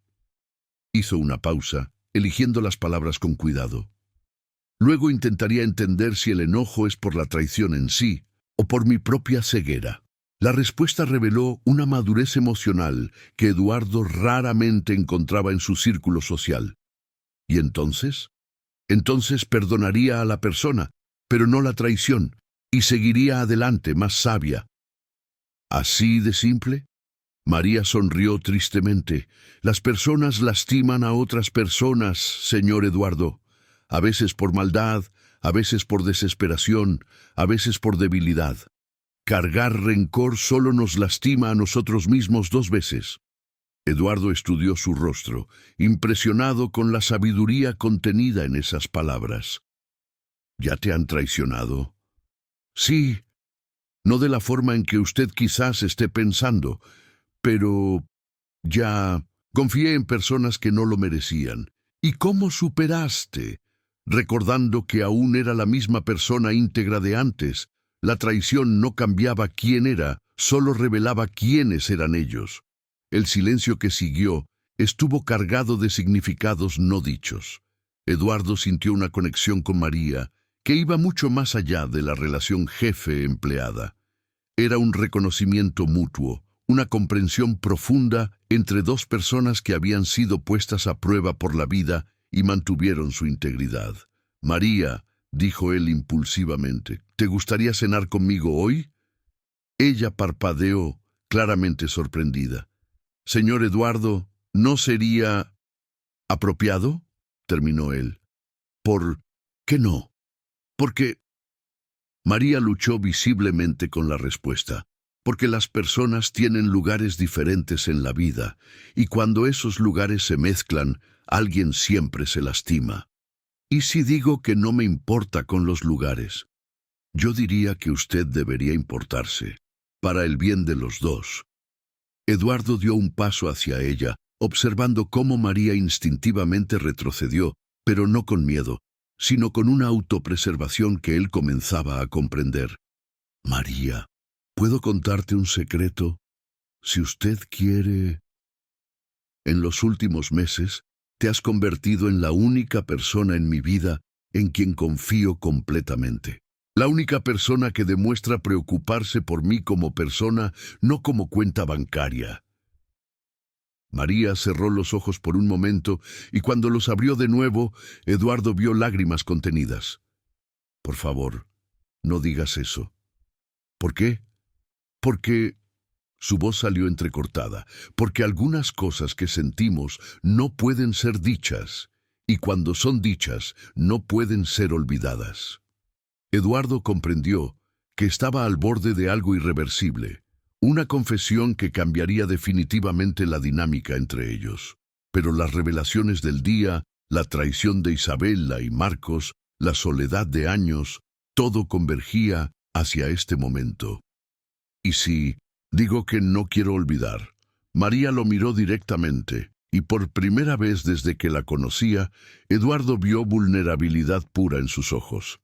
Hizo una pausa, eligiendo las palabras con cuidado. «Luego intentaría entender si el enojo es por la traición en sí o por mi propia ceguera». La respuesta reveló una madurez emocional que Eduardo raramente encontraba en su círculo social. ¿Y entonces? Entonces perdonaría a la persona, pero no la traición, y seguiría adelante más sabia. ¿Así de simple? María sonrió tristemente. «Las personas lastiman a otras personas, señor Eduardo. A veces por maldad, a veces por desesperación, a veces por debilidad. Cargar rencor solo nos lastima a nosotros mismos 2 veces». Eduardo estudió su rostro, impresionado con la sabiduría contenida en esas palabras. «¿Ya te han traicionado?» «Sí, no de la forma en que usted quizás esté pensando, pero ya confié en personas que no lo merecían». «¿Y cómo superaste? Recordando que aún era la misma persona íntegra de antes. La traición no cambiaba quién era, solo revelaba quiénes eran ellos». El silencio que siguió estuvo cargado de significados no dichos. Eduardo sintió una conexión con María que iba mucho más allá de la relación jefe-empleada. Era un reconocimiento mutuo, una comprensión profunda entre 2 personas que habían sido puestas a prueba por la vida y mantuvieron su integridad. «María», dijo él impulsivamente, «¿te gustaría cenar conmigo hoy?» Ella parpadeó, claramente sorprendida. «Señor Eduardo, ¿no sería apropiado?», terminó él. «¿Por qué no?» «Porque...» María luchó visiblemente con la respuesta. «Porque las personas tienen lugares diferentes en la vida, y cuando esos lugares se mezclan, alguien siempre se lastima. ¿Y si digo que no me importa con los lugares? Yo diría que usted debería importarse, para el bien de los dos». Eduardo dio un paso hacia ella, observando cómo María instintivamente retrocedió, pero no con miedo, sino con una autopreservación que él comenzaba a comprender. «María, ¿puedo contarte un secreto? Si usted quiere...». «En los últimos meses, te has convertido en la única persona en mi vida en quien confío completamente. La única persona que demuestra preocuparse por mí como persona, no como cuenta bancaria». María cerró los ojos por un momento y cuando los abrió de nuevo, Eduardo vio lágrimas contenidas. «Por favor, no digas eso». «¿Por qué?» «Porque...». Su voz salió entrecortada. «Porque algunas cosas que sentimos no pueden ser dichas, y cuando son dichas, no pueden ser olvidadas». Eduardo comprendió que estaba al borde de algo irreversible, una confesión que cambiaría definitivamente la dinámica entre ellos. Pero las revelaciones del día, la traición de Isabela y Marcos, la soledad de años, todo convergía hacia este momento. Y si digo que no quiero olvidar, María lo miró directamente, y por primera vez desde que la conocía, Eduardo vio vulnerabilidad pura en sus ojos.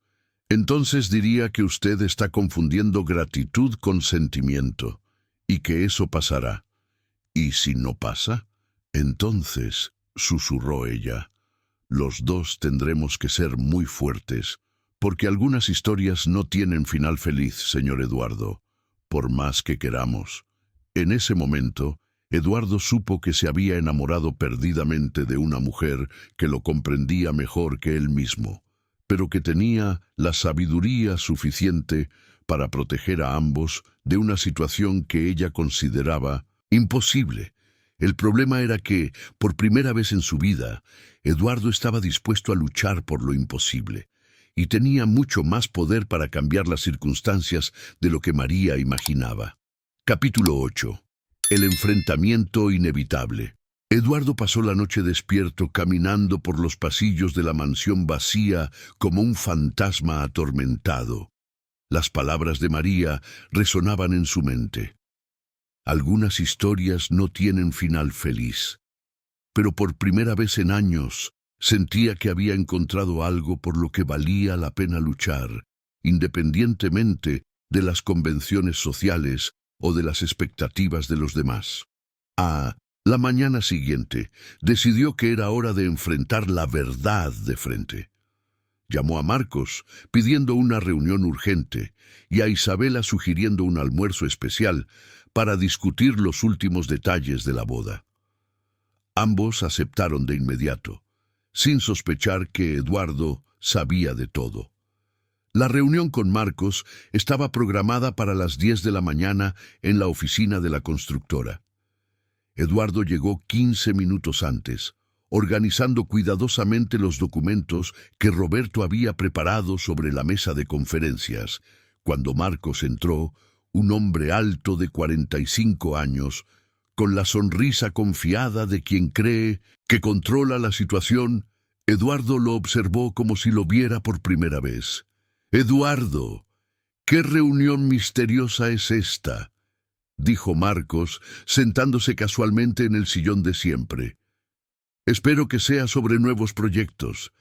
Entonces diría que usted está confundiendo gratitud con sentimiento, y que eso pasará. ¿Y si no pasa? Entonces, susurró ella, los dos tendremos que ser muy fuertes, porque algunas historias no tienen final feliz, señor Eduardo, por más que queramos. En ese momento, Eduardo supo que se había enamorado perdidamente de una mujer que lo comprendía mejor que él mismo, pero que tenía la sabiduría suficiente para proteger a ambos de una situación que ella consideraba imposible. El problema era que, por primera vez en su vida, Eduardo estaba dispuesto a luchar por lo imposible, y tenía mucho más poder para cambiar las circunstancias de lo que María imaginaba. Capítulo 8. El enfrentamiento inevitable. Eduardo pasó la noche despierto, caminando por los pasillos de la mansión vacía como un fantasma atormentado. Las palabras de María resonaban en su mente. Algunas historias no tienen final feliz, pero por primera vez en años sentía que había encontrado algo por lo que valía la pena luchar, independientemente de las convenciones sociales o de las expectativas de los demás. La mañana siguiente, decidió que era hora de enfrentar la verdad de frente. Llamó a Marcos, pidiendo una reunión urgente, y a Isabela sugiriendo un almuerzo especial para discutir los últimos detalles de la boda. Ambos aceptaron de inmediato, sin sospechar que Eduardo sabía de todo. La reunión con Marcos estaba programada para las 10 de la mañana en la oficina de la constructora. Eduardo llegó 15 minutos antes, organizando cuidadosamente los documentos que Roberto había preparado sobre la mesa de conferencias. Cuando Marcos entró, un hombre alto de 45 años, con la sonrisa confiada de quien cree que controla la situación, Eduardo lo observó como si lo viera por primera vez. «Eduardo, ¿qué reunión misteriosa es esta?», dijo Marcos, sentándose casualmente en el sillón de siempre. «Espero que sea sobre nuevos proyectos.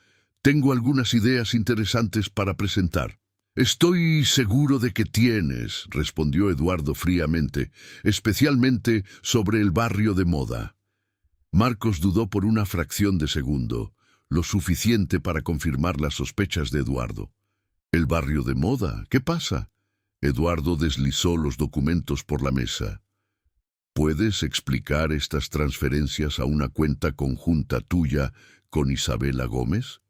Tengo algunas ideas interesantes para presentar». «Estoy seguro de que tienes», respondió Eduardo fríamente, «especialmente sobre el barrio de moda». Marcos dudó por una fracción de segundo, lo suficiente para confirmar las sospechas de Eduardo. «¿El barrio de moda? ¿Qué pasa?». Eduardo deslizó los documentos por la mesa. «¿Puedes explicar estas transferencias a una cuenta conjunta tuya con Isabela Gómez?».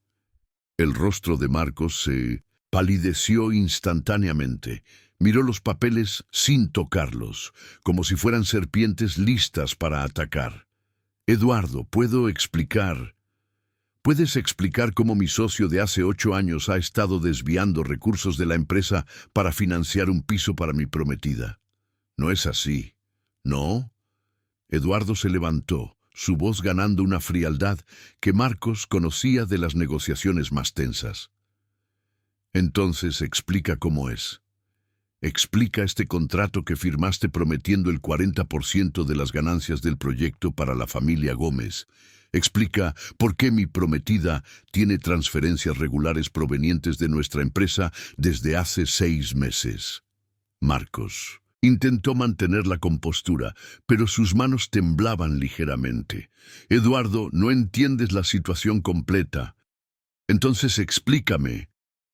El rostro de Marcos se palideció instantáneamente. Miró los papeles sin tocarlos, como si fueran serpientes listas para atacar. «Eduardo, ¿puedes explicar cómo mi socio de hace 8 años ha estado desviando recursos de la empresa para financiar un piso para mi prometida?» «No es así». «¿No?». Eduardo se levantó, su voz ganando una frialdad que Marcos conocía de las negociaciones más tensas. «Entonces explica cómo es. Explica este contrato que firmaste prometiendo el 40% de las ganancias del proyecto para la familia Gómez. Explica por qué mi prometida tiene transferencias regulares provenientes de nuestra empresa desde hace 6 meses». Marcos intentó mantener la compostura, pero sus manos temblaban ligeramente. «Eduardo, no entiendes la situación completa». «Entonces explícame»,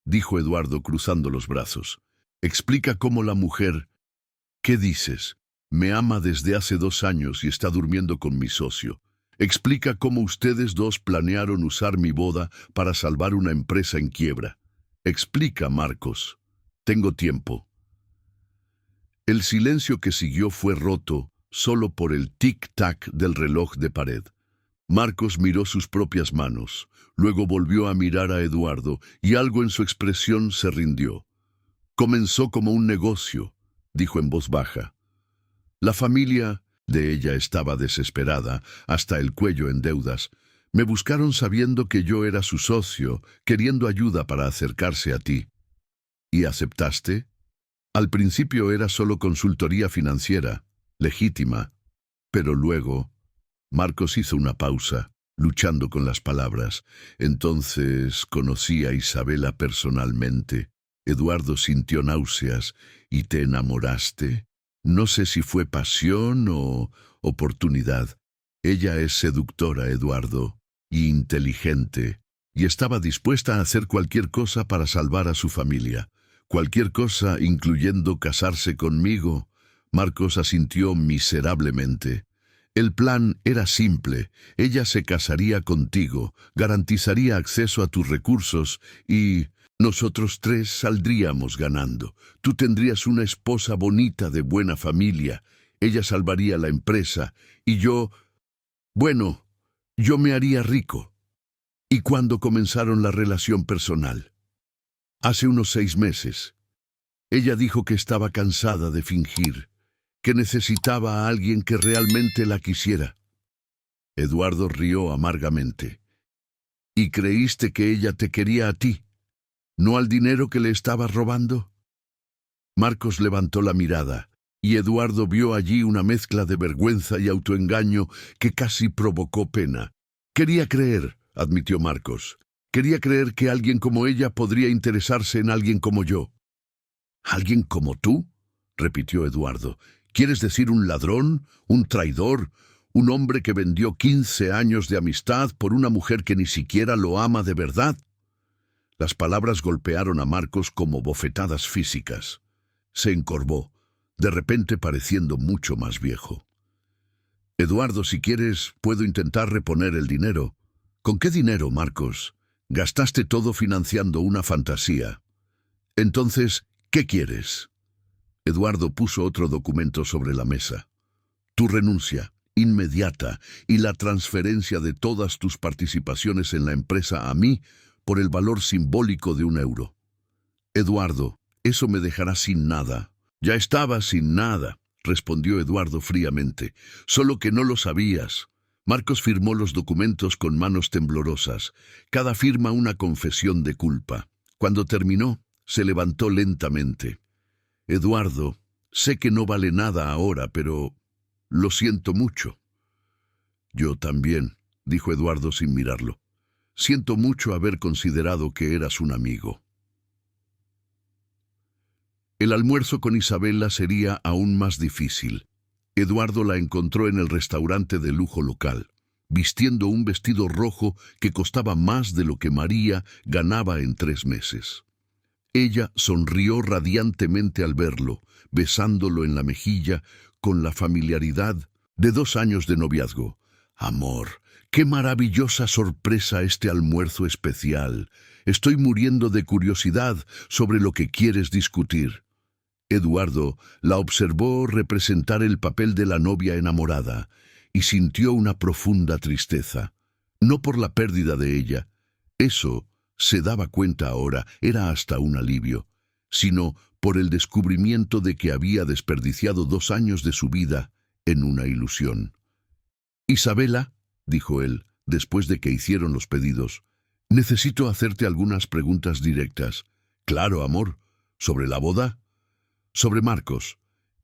dijo Eduardo cruzando los brazos. «Explica cómo la mujer...». «¿Qué dices? Me ama desde hace 2 años y está durmiendo con mi socio. Explica cómo ustedes dos planearon usar mi boda para salvar una empresa en quiebra. Explica, Marcos. Tengo tiempo». El silencio que siguió fue roto solo por el tic-tac del reloj de pared. Marcos miró sus propias manos, luego volvió a mirar a Eduardo y algo en su expresión se rindió. «Comenzó como un negocio», dijo en voz baja. «La familia de ella estaba desesperada, hasta el cuello en deudas. Me buscaron sabiendo que yo era su socio, queriendo ayuda para acercarse a ti». «¿Y aceptaste?». Al principio era solo consultoría financiera, legítima, pero luego Marcos hizo una pausa, luchando con las palabras. Entonces conocí a Isabela personalmente. Eduardo sintió náuseas. ¿Y te enamoraste? No sé si fue pasión o oportunidad. Ella es seductora, Eduardo, y inteligente, y estaba dispuesta a hacer cualquier cosa para salvar a su familia. Cualquier cosa, incluyendo casarse conmigo. Marcos asintió miserablemente. El plan era simple. Ella se casaría contigo, garantizaría acceso a tus recursos y nosotros tres saldríamos ganando. Tú tendrías una esposa bonita de buena familia. Ella salvaría la empresa y bueno, yo me haría rico. ¿Y cuándo comenzaron la relación personal? Hace unos 6 meses. Ella dijo que estaba cansada de fingir, que necesitaba a alguien que realmente la quisiera. Eduardo rió amargamente. ¿Y creíste que ella te quería a ti, no al dinero que le estabas robando? Marcos levantó la mirada, y Eduardo vio allí una mezcla de vergüenza y autoengaño que casi provocó pena. Quería creer, admitió Marcos. Quería creer que alguien como ella podría interesarse en alguien como yo. ¿Alguien como tú?, repitió Eduardo. ¿Quieres decir un ladrón, un traidor, un hombre que vendió 15 años de amistad por una mujer que ni siquiera lo ama de verdad? Las palabras golpearon a Marcos como bofetadas físicas. Se encorvó, de repente pareciendo mucho más viejo. Eduardo, si quieres, puedo intentar reponer el dinero. ¿Con qué dinero, Marcos? Gastaste todo financiando una fantasía. Entonces, ¿qué quieres? Eduardo puso otro documento sobre la mesa. Tu renuncia, inmediata, y la transferencia de todas tus participaciones en la empresa a mí por el valor simbólico de €1. Eduardo, eso me dejará sin nada. Ya estaba sin nada, respondió Eduardo fríamente. Solo que no lo sabías. Marcos firmó los documentos con manos temblorosas, cada firma una confesión de culpa. Cuando terminó, se levantó lentamente. Eduardo, sé que no vale nada ahora, pero lo siento mucho. Yo también, dijo Eduardo sin mirarlo. Siento mucho haber considerado que eras un amigo. El almuerzo con Isabela sería aún más difícil. Eduardo la encontró en el restaurante de lujo local, vistiendo un vestido rojo que costaba más de lo que María ganaba en 3 meses. Ella sonrió radiantemente al verlo, besándolo en la mejilla con la familiaridad de 2 años de noviazgo. Amor, qué maravillosa sorpresa este almuerzo especial. Estoy muriendo de curiosidad sobre lo que quieres discutir. Eduardo la observó representar el papel de la novia enamorada y sintió una profunda tristeza. No por la pérdida de ella, eso, se daba cuenta ahora, era hasta un alivio, sino por el descubrimiento de que había desperdiciado 2 años de su vida en una ilusión. Isabela, dijo él, después de que hicieron los pedidos, necesito hacerte algunas preguntas directas. Claro, amor. ¿Sobre la boda? Sobre Marcos.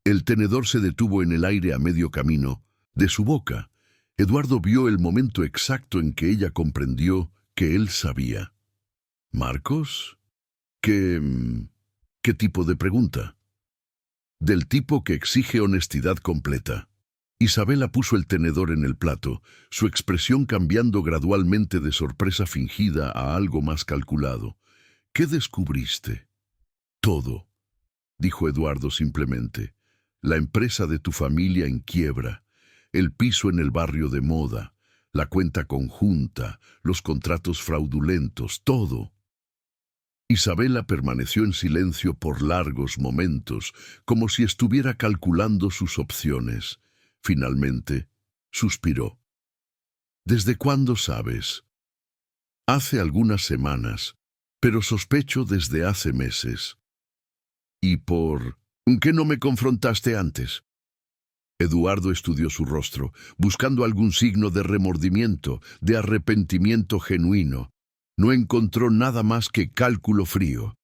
El tenedor se detuvo en el aire a medio camino. De su boca, Eduardo vio el momento exacto en que ella comprendió que él sabía. ¿Marcos? ¿Qué tipo de pregunta? Del tipo que exige honestidad completa. Isabela puso el tenedor en el plato, su expresión cambiando gradualmente de sorpresa fingida a algo más calculado. ¿Qué descubriste? Todo, dijo Eduardo simplemente. La empresa de tu familia en quiebra, el piso en el barrio de moda, la cuenta conjunta, los contratos fraudulentos, todo. Isabela permaneció en silencio por largos momentos, como si estuviera calculando sus opciones. Finalmente, suspiró. ¿Desde cuándo sabes? Hace algunas semanas, pero sospecho desde hace meses. ¿Y por qué no me confrontaste antes? Eduardo estudió su rostro, buscando algún signo de remordimiento, de arrepentimiento genuino. No encontró nada más que cálculo frío.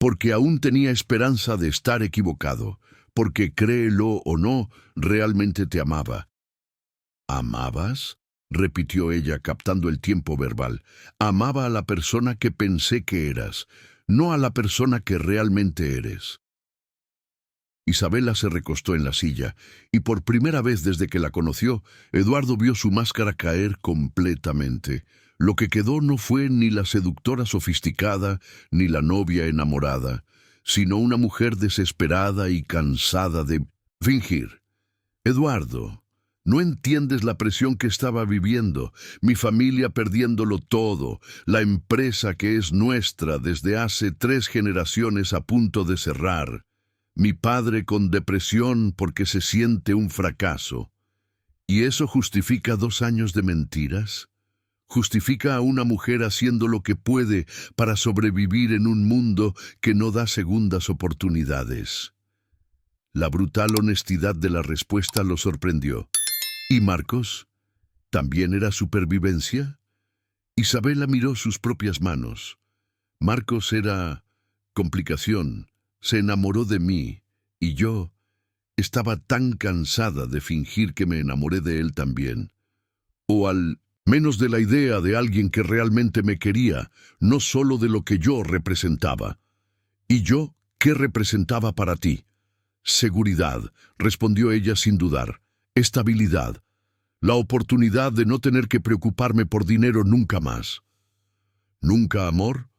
porque aún tenía esperanza de estar equivocado, porque créelo o no, realmente te amaba. ¿Amabas? Repitió ella, captando el tiempo verbal. Amaba a la persona que pensé que eras, no a la persona que realmente eres. Isabela se recostó en la silla, y por primera vez desde que la conoció, Eduardo vio su máscara caer completamente. Lo que quedó no fue ni la seductora sofisticada, ni la novia enamorada, sino una mujer desesperada y cansada de fingir. Eduardo, no entiendes la presión que estaba viviendo, mi familia perdiéndolo todo, la empresa que es nuestra desde hace 3 generaciones a punto de cerrar, mi padre con depresión porque se siente un fracaso. ¿Y eso justifica 2 años de mentiras? ¿Justifica a una mujer haciendo lo que puede para sobrevivir en un mundo que no da segundas oportunidades? La brutal honestidad de la respuesta lo sorprendió. ¿Y Marcos? ¿También era supervivencia? Isabela miró sus propias manos. Marcos era complicación. Se enamoró de mí, y yo estaba tan cansada de fingir que me enamoré de él también. O al menos de la idea de alguien que realmente me quería, no solo de lo que yo representaba. ¿Y yo qué representaba para ti? Seguridad, respondió ella sin dudar. Estabilidad. La oportunidad de no tener que preocuparme por dinero nunca más. ¿Nunca amor?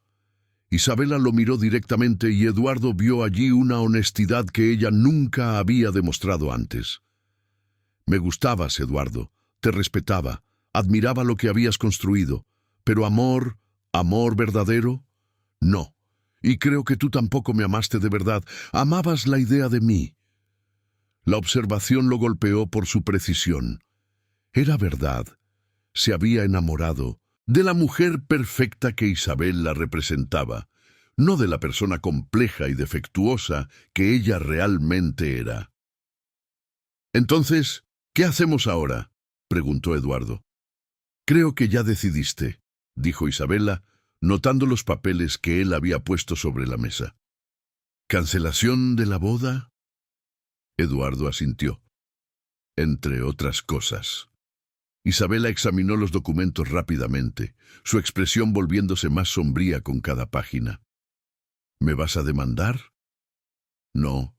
Isabela lo miró directamente y Eduardo vio allí una honestidad que ella nunca había demostrado antes. Me gustabas, Eduardo, te respetaba, admiraba lo que habías construido, pero amor, amor verdadero, no. Y creo que tú tampoco me amaste de verdad, amabas la idea de mí. La observación lo golpeó por su precisión. Era verdad, se había enamorado de la mujer perfecta que Isabel la representaba, no de la persona compleja y defectuosa que ella realmente era. «Entonces, ¿qué hacemos ahora?», preguntó Eduardo. «Creo que ya decidiste», dijo Isabela, notando los papeles que él había puesto sobre la mesa. «¿Cancelación de la boda?». Eduardo asintió. «Entre otras cosas». Isabela examinó los documentos rápidamente, su expresión volviéndose más sombría con cada página. «¿Me vas a demandar?». «No,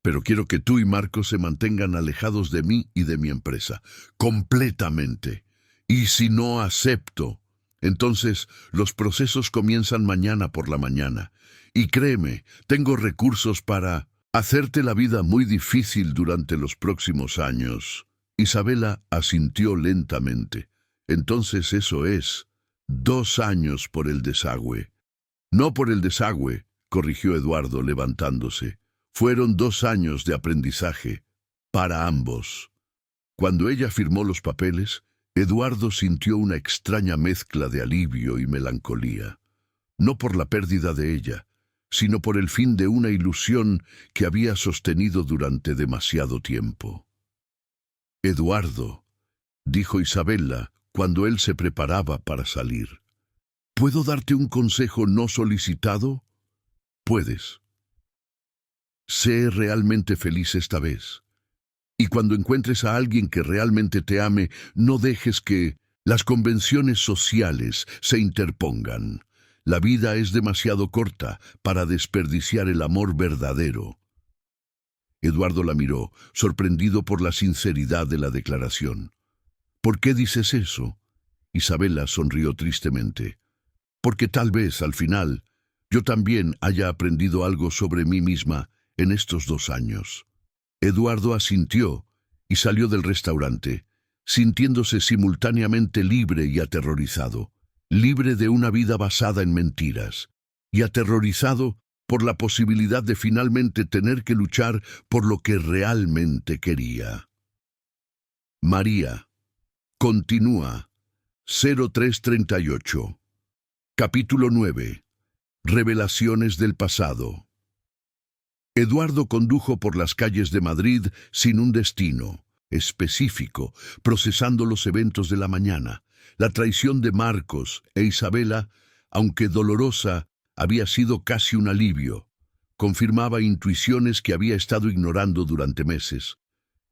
pero quiero que tú y Marcos se mantengan alejados de mí y de mi empresa, completamente. Y si no acepto, entonces los procesos comienzan mañana por la mañana. Y créeme, tengo recursos para hacerte la vida muy difícil durante los próximos años». Isabela asintió lentamente. «Entonces eso es 2 años por el desagüe». «No por el desagüe», corrigió Eduardo levantándose. «Fueron 2 años de aprendizaje, para ambos». Cuando ella firmó los papeles, Eduardo sintió una extraña mezcla de alivio y melancolía. No por la pérdida de ella, sino por el fin de una ilusión que había sostenido durante demasiado tiempo. «Eduardo», dijo Isabela cuando él se preparaba para salir, «¿puedo darte un consejo no solicitado?». «Puedes. Sé realmente feliz esta vez. Y cuando encuentres a alguien que realmente te ame, no dejes que las convenciones sociales se interpongan. La vida es demasiado corta para desperdiciar el amor verdadero». Eduardo la miró, sorprendido por la sinceridad de la declaración. «¿Por qué dices eso?». Isabela sonrió tristemente. «Porque tal vez, al final, yo también haya aprendido algo sobre mí misma en estos 2 años». Eduardo asintió y salió del restaurante, sintiéndose simultáneamente libre y aterrorizado, libre de una vida basada en mentiras, y aterrorizado por la posibilidad de finalmente tener que luchar por lo que realmente quería. María. Continúa. 0338. Capítulo 9. Revelaciones del pasado. Eduardo condujo por las calles de Madrid sin un destino específico, procesando los eventos de la mañana. La traición de Marcos e Isabela, aunque dolorosa, había sido casi un alivio. Confirmaba intuiciones que había estado ignorando durante meses.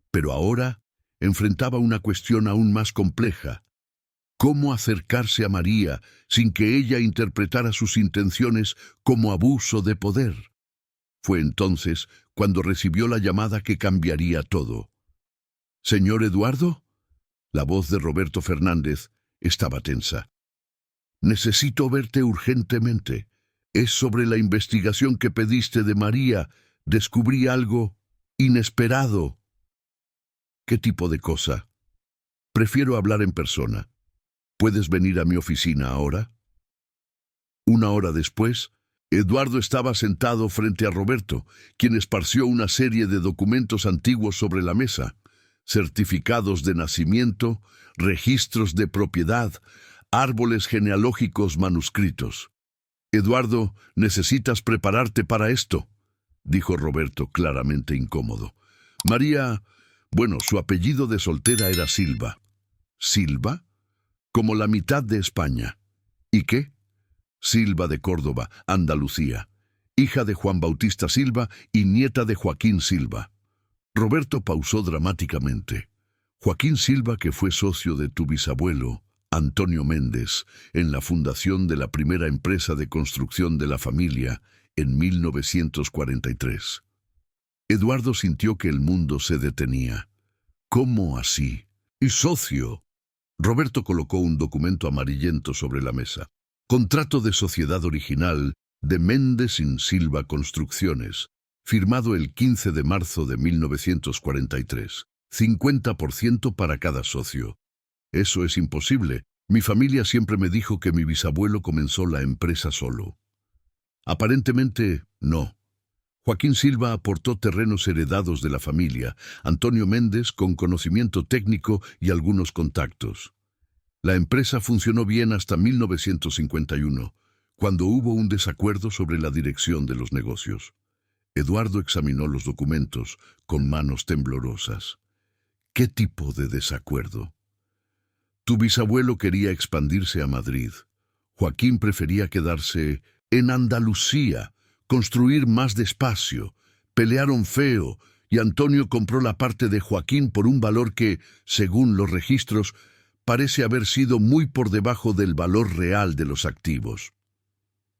Pero ahora enfrentaba una cuestión aún más compleja. ¿Cómo acercarse a María sin que ella interpretara sus intenciones como abuso de poder? Fue entonces cuando recibió la llamada que cambiaría todo. «¿Señor Eduardo?» La voz de Roberto Fernández estaba tensa. «Necesito verte urgentemente. Es sobre la investigación que pediste de María. Descubrí algo inesperado». «¿Qué tipo de cosa?» «Prefiero hablar en persona. ¿Puedes venir a mi oficina ahora?» Una hora después, Eduardo estaba sentado frente a Roberto, quien esparció una serie de documentos antiguos sobre la mesa: certificados de nacimiento, registros de propiedad, árboles genealógicos manuscritos. «Eduardo, necesitas prepararte para esto», dijo Roberto, claramente incómodo. «María, bueno, su apellido de soltera era Silva». «¿Silva?» «Como la mitad de España». «¿Y qué?» «Silva de Córdoba, Andalucía, hija de Juan Bautista Silva y nieta de Joaquín Silva». Roberto pausó dramáticamente. «Joaquín Silva, que fue socio de tu bisabuelo, Antonio Méndez, en la fundación de la primera empresa de construcción de la familia en 1943. Eduardo sintió que el mundo se detenía. «¿Cómo así? ¿Y socio?» Roberto colocó un documento amarillento sobre la mesa. «Contrato de sociedad original de Méndez y Silva Construcciones, firmado el 15 de marzo de 1943. 50% para cada socio». «Eso es imposible. Mi familia siempre me dijo que mi bisabuelo comenzó la empresa solo». «Aparentemente, no. Joaquín Silva aportó terrenos heredados de la familia, Antonio Méndez con conocimiento técnico y algunos contactos. La empresa funcionó bien hasta 1951, cuando hubo un desacuerdo sobre la dirección de los negocios». Eduardo examinó los documentos con manos temblorosas. «¿Qué tipo de desacuerdo?» «Tu bisabuelo quería expandirse a Madrid. Joaquín prefería quedarse en Andalucía, construir más despacio. Pelearon feo y Antonio compró la parte de Joaquín por un valor que, según los registros, parece haber sido muy por debajo del valor real de los activos».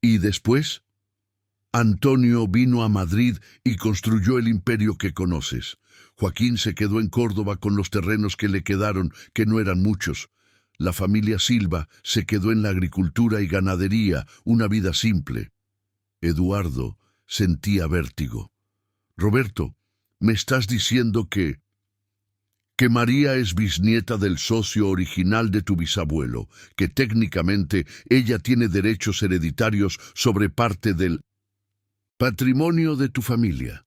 «¿Y después?» «Antonio vino a Madrid y construyó el imperio que conoces. Joaquín se quedó en Córdoba con los terrenos que le quedaron, que no eran muchos. La familia Silva se quedó en la agricultura y ganadería, una vida simple». Eduardo sentía vértigo. «Roberto, ¿me estás diciendo que María es bisnieta del socio original de tu bisabuelo, que técnicamente ella tiene derechos hereditarios sobre parte del patrimonio de tu familia?»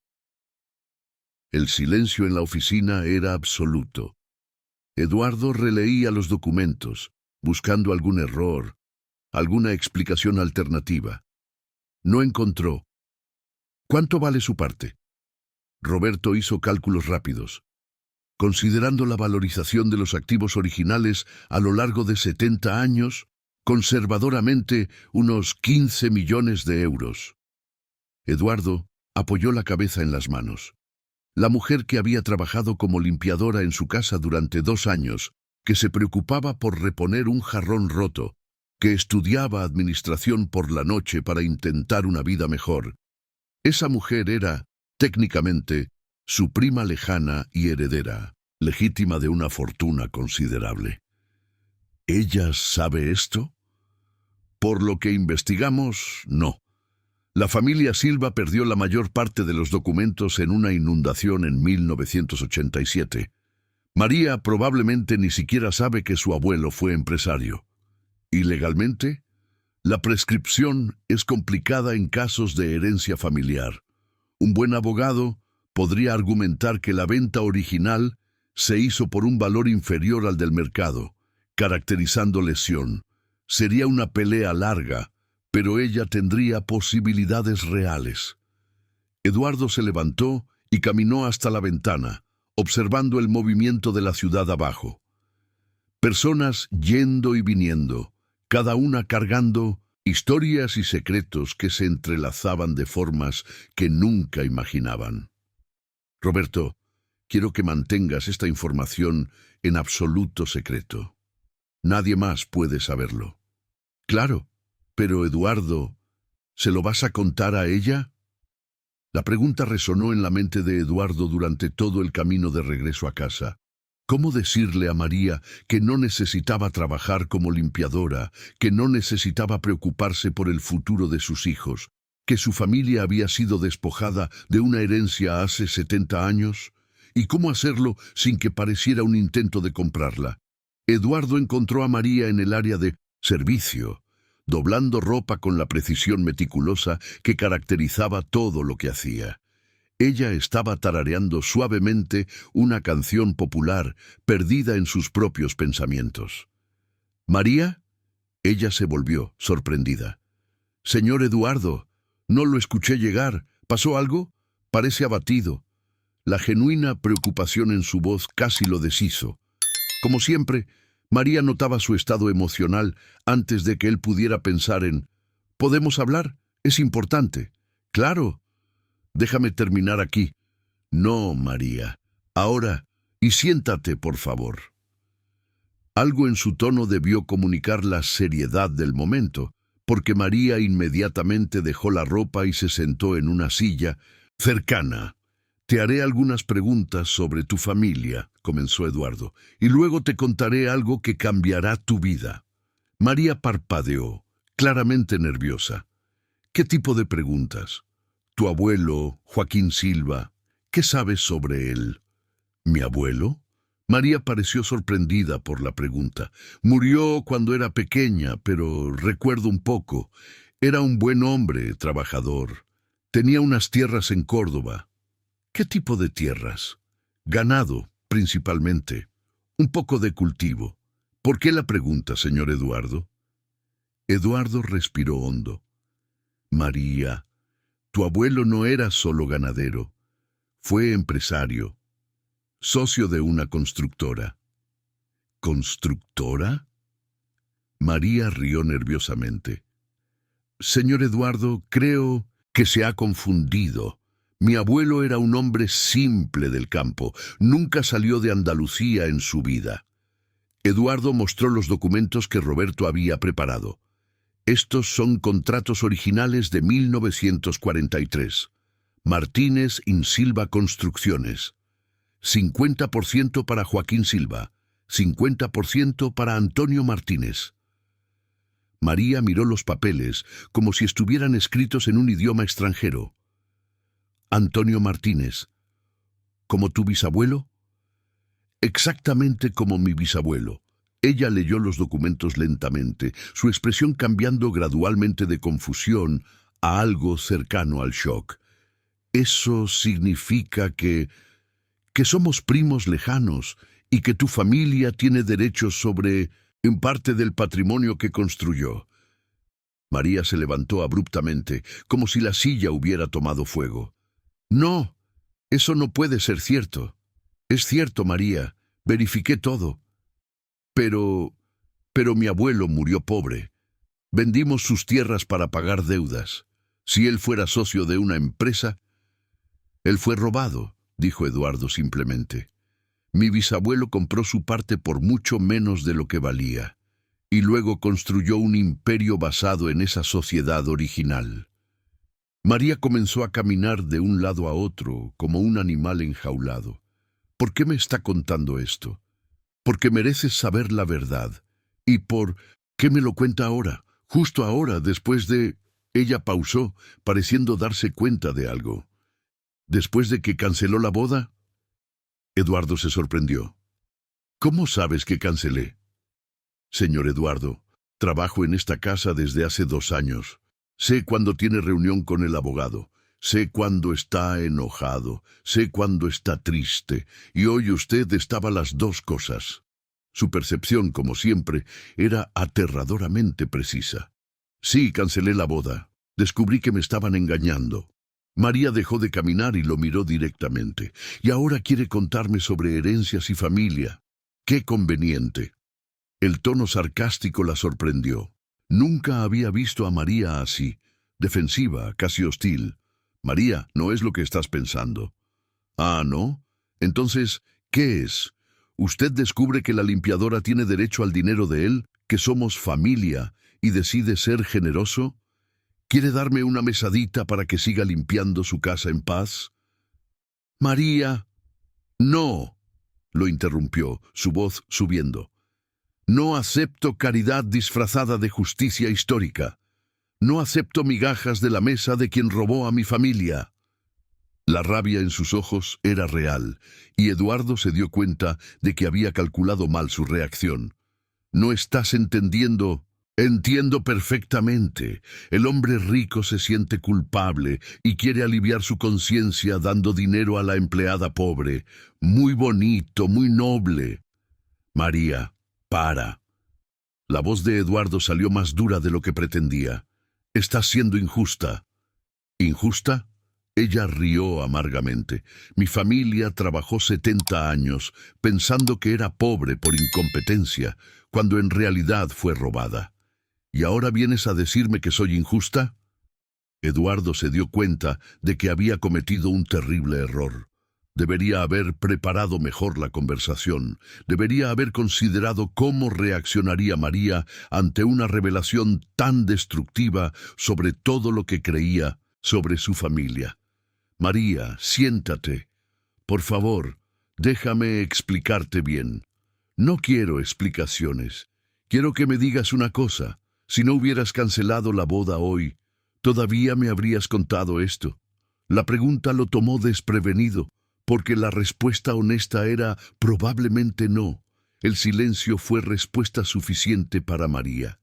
El silencio en la oficina era absoluto. Eduardo releía los documentos, buscando algún error, alguna explicación alternativa. No encontró. «¿Cuánto vale su parte?» Roberto hizo cálculos rápidos. Considerando la valorización de los activos originales a lo largo de 70 años, conservadoramente unos 15 millones de euros. Eduardo apoyó la cabeza en las manos. La mujer que había trabajado como limpiadora en su casa durante 2 años, que se preocupaba por reponer un jarrón roto, que estudiaba administración por la noche para intentar una vida mejor. Esa mujer era, técnicamente, su prima lejana y heredera, legítima de una fortuna considerable. ¿Ella sabe esto? Por lo que investigamos, no. La familia Silva perdió la mayor parte de los documentos en una inundación en 1987. María probablemente ni siquiera sabe que su abuelo fue empresario. ¿Y legalmente? La prescripción es complicada en casos de herencia familiar. Un buen abogado podría argumentar que la venta original se hizo por un valor inferior al del mercado, caracterizando lesión. Sería una pelea larga, pero ella tendría posibilidades reales. Eduardo se levantó y caminó hasta la ventana, observando el movimiento de la ciudad abajo. Personas yendo y viniendo, cada una cargando Historias y secretos que se entrelazaban de formas que nunca imaginaban. Roberto, quiero que mantengas esta información en absoluto secreto. Nadie más puede saberlo. Claro, pero Eduardo, ¿se lo vas a contar a ella? La pregunta resonó en la mente de Eduardo durante todo el camino de regreso a casa. ¿Cómo decirle a María que no necesitaba trabajar como limpiadora, que no necesitaba preocuparse por el futuro de sus hijos, que su familia había sido despojada de una herencia hace 70 años? ¿Y cómo hacerlo sin que pareciera un intento de comprarla? Eduardo encontró a María en el área de servicio, doblando ropa con la precisión meticulosa que caracterizaba todo lo que hacía. Ella estaba tarareando suavemente una canción popular, perdida en sus propios pensamientos. ¿María? Ella se volvió, sorprendida. Señor Eduardo, no lo escuché llegar. ¿Pasó algo? Parece abatido. La genuina preocupación en su voz casi lo deshizo. Como siempre, María notaba su estado emocional antes de que él pudiera pensar en «¿Podemos hablar? Es importante». «Claro. Déjame terminar aquí». «No, María. Ahora, y siéntate, por favor». Algo en su tono debió comunicar la seriedad del momento, porque María inmediatamente dejó la ropa y se sentó en una silla cercana. «Te haré algunas preguntas sobre tu familia», comenzó Eduardo, «y luego te contaré algo que cambiará tu vida». María parpadeó, claramente nerviosa. «¿Qué tipo de preguntas?» «Tu abuelo, Joaquín Silva, ¿qué sabes sobre él?» «¿Mi abuelo?» María pareció sorprendida por la pregunta. «Murió cuando era pequeña, pero recuerdo un poco. Era un buen hombre, trabajador. Tenía unas tierras en Córdoba». «¿Qué tipo de tierras?» «Ganado, principalmente. Un poco de cultivo». «¿Por qué la pregunta, señor Eduardo?» Eduardo respiró hondo. «María, tu abuelo no era solo ganadero. Fue empresario, socio de una constructora». «¿Constructora?» María rió nerviosamente. «Señor Eduardo, creo que se ha confundido. Mi abuelo era un hombre simple del campo. Nunca salió de Andalucía en su vida». Eduardo mostró los documentos que Roberto había preparado. «Estos son contratos originales de 1943. Martínez in Silva Construcciones. 50% para Joaquín Silva, 50% para Antonio Martínez». María miró los papeles como si estuvieran escritos en un idioma extranjero. «Antonio Martínez, ¿como tu bisabuelo?» «Exactamente como mi bisabuelo». Ella leyó los documentos lentamente, su expresión cambiando gradualmente de confusión a algo cercano al shock. «Eso significa que somos primos lejanos y que tu familia tiene derechos sobre en parte del patrimonio que construyó». María se levantó abruptamente, como si la silla hubiera tomado fuego. «No, eso no puede ser cierto». «Es cierto, María, verifiqué todo». Pero mi abuelo murió pobre. Vendimos sus tierras para pagar deudas. Si él fuera socio de una empresa...» «Él fue robado», dijo Eduardo simplemente. «Mi bisabuelo compró su parte por mucho menos de lo que valía, y luego construyó un imperio basado en esa sociedad original». María comenzó a caminar de un lado a otro, como un animal enjaulado. «¿Por qué me está contando esto?» «Porque mereces saber la verdad. ¿Y por qué me lo cuenta ahora? Justo ahora, después de...» Ella pausó, pareciendo darse cuenta de algo. «¿Después de que canceló la boda?» Eduardo se sorprendió. «¿Cómo sabes que cancelé?» «Señor Eduardo, trabajo en esta casa desde hace 2 años. Sé cuándo tiene reunión con el abogado. Sé cuándo está enojado. Sé cuándo está triste. Y hoy usted estaba las 2 cosas». Su percepción, como siempre, era aterradoramente precisa. «Sí, cancelé la boda. Descubrí que me estaban engañando». María dejó de caminar y lo miró directamente. «Y ahora quiere contarme sobre herencias y familia. ¡Qué conveniente!». El tono sarcástico la sorprendió. Nunca había visto a María así, defensiva, casi hostil. María, no es lo que estás pensando. Ah, ¿no? Entonces, ¿qué es? Usted descubre que la limpiadora tiene derecho al dinero de él, que somos familia, y decide ser generoso. ¿Quiere darme una mesadita para que siga limpiando su casa en paz? María, no, lo interrumpió, su voz subiendo. No acepto caridad disfrazada de justicia histórica. No acepto migajas de la mesa de quien robó a mi familia. La rabia en sus ojos era real, y Eduardo se dio cuenta de que había calculado mal su reacción. No estás entendiendo. Entiendo perfectamente. El hombre rico se siente culpable y quiere aliviar su conciencia dando dinero a la empleada pobre. Muy bonito, muy noble. María, para. La voz de Eduardo salió más dura de lo que pretendía. Estás siendo injusta. ¿Injusta? Ella rió amargamente. Mi familia trabajó 70 años pensando que era pobre por incompetencia, cuando en realidad fue robada. ¿Y ahora vienes a decirme que soy injusta? Eduardo se dio cuenta de que había cometido un terrible error. Debería haber preparado mejor la conversación. Debería haber considerado cómo reaccionaría María ante una revelación tan destructiva sobre todo lo que creía sobre su familia. María, siéntate. Por favor, déjame explicarte bien. No quiero explicaciones. Quiero que me digas una cosa. Si no hubieras cancelado la boda hoy, ¿todavía me habrías contado esto? La pregunta lo tomó desprevenido, porque la respuesta honesta era probablemente no. El silencio fue respuesta suficiente para María.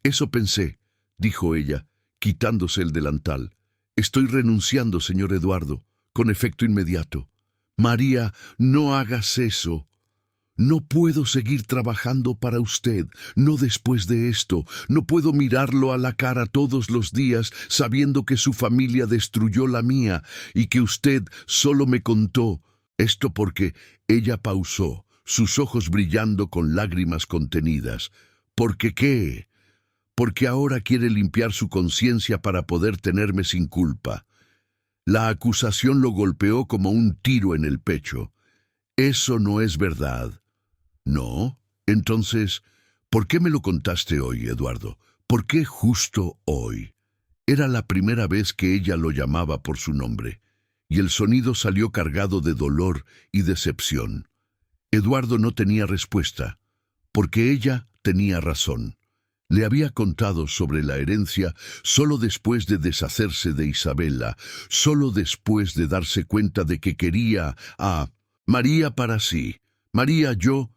Eso pensé, dijo ella, quitándose el delantal. Estoy renunciando, señor Eduardo, con efecto inmediato. María, no hagas eso. No puedo seguir trabajando para usted, no después de esto. No puedo mirarlo a la cara todos los días sabiendo que su familia destruyó la mía y que usted solo me contó. Esto porque ella pausó, sus ojos brillando con lágrimas contenidas. ¿Por qué qué? Porque ahora quiere limpiar su conciencia para poder tenerme sin culpa. La acusación lo golpeó como un tiro en el pecho. Eso no es verdad. No, entonces, ¿por qué me lo contaste hoy, Eduardo? ¿Por qué justo hoy? Era la primera vez que ella lo llamaba por su nombre, y el sonido salió cargado de dolor y decepción. Eduardo no tenía respuesta, porque ella tenía razón. Le había contado sobre la herencia solo después de deshacerse de Isabela, solo después de darse cuenta de que quería a María para sí. María, yo.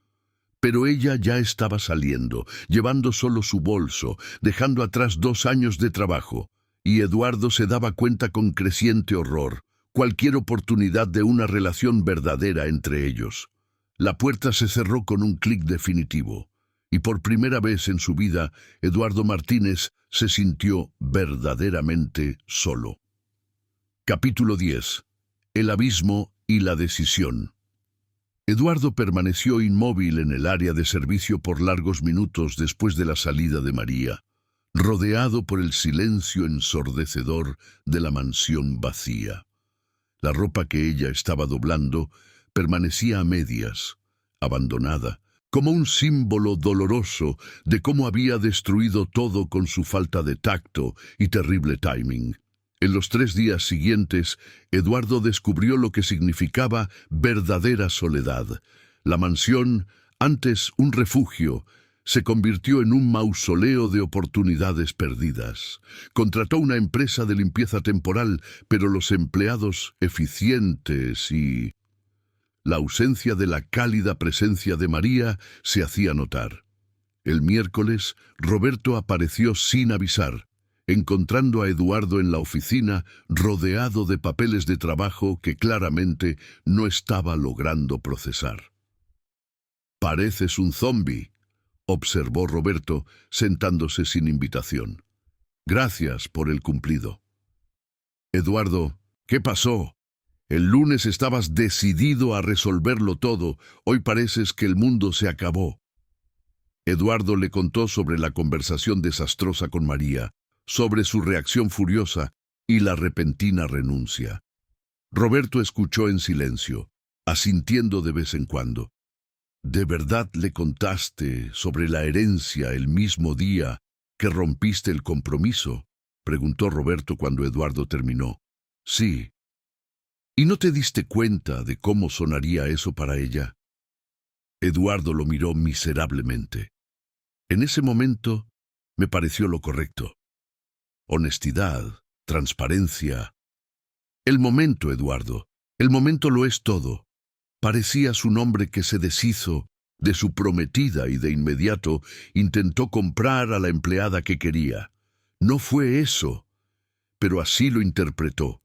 Pero ella ya estaba saliendo, llevando solo su bolso, dejando atrás 2 años de trabajo. Y Eduardo se daba cuenta con creciente horror, cualquier oportunidad de una relación verdadera entre ellos. La puerta se cerró con un clic definitivo, y por primera vez en su vida, Eduardo Martínez se sintió verdaderamente solo. Capítulo 10. El abismo y la decisión. Eduardo permaneció inmóvil en el área de servicio por largos minutos después de la salida de María, rodeado por el silencio ensordecedor de la mansión vacía. La ropa que ella estaba doblando permanecía a medias, abandonada, como un símbolo doloroso de cómo había destruido todo con su falta de tacto y terrible timing. En los 3 días siguientes, Eduardo descubrió lo que significaba verdadera soledad. La mansión, antes un refugio, se convirtió en un mausoleo de oportunidades perdidas. Contrató una empresa de limpieza temporal, pero los empleados eficientes y la ausencia de la cálida presencia de María se hacía notar. El miércoles, Roberto apareció sin avisar, encontrando a Eduardo en la oficina rodeado de papeles de trabajo que claramente no estaba logrando procesar. «Pareces un zombi», observó Roberto, sentándose sin invitación. «Gracias por el cumplido». «Eduardo, ¿qué pasó? El lunes estabas decidido a resolverlo todo, hoy pareces que el mundo se acabó». Eduardo le contó sobre la conversación desastrosa con María, sobre su reacción furiosa y la repentina renuncia. Roberto escuchó en silencio, asintiendo de vez en cuando. ¿De verdad le contaste sobre la herencia el mismo día que rompiste el compromiso?, preguntó Roberto cuando Eduardo terminó. Sí. ¿Y no te diste cuenta de cómo sonaría eso para ella? Eduardo lo miró miserablemente. En ese momento me pareció lo correcto. Honestidad, transparencia. El momento, Eduardo, el momento lo es todo. Parecías un hombre que se deshizo de su prometida y de inmediato intentó comprar a la empleada que quería. No fue eso, pero así lo interpretó.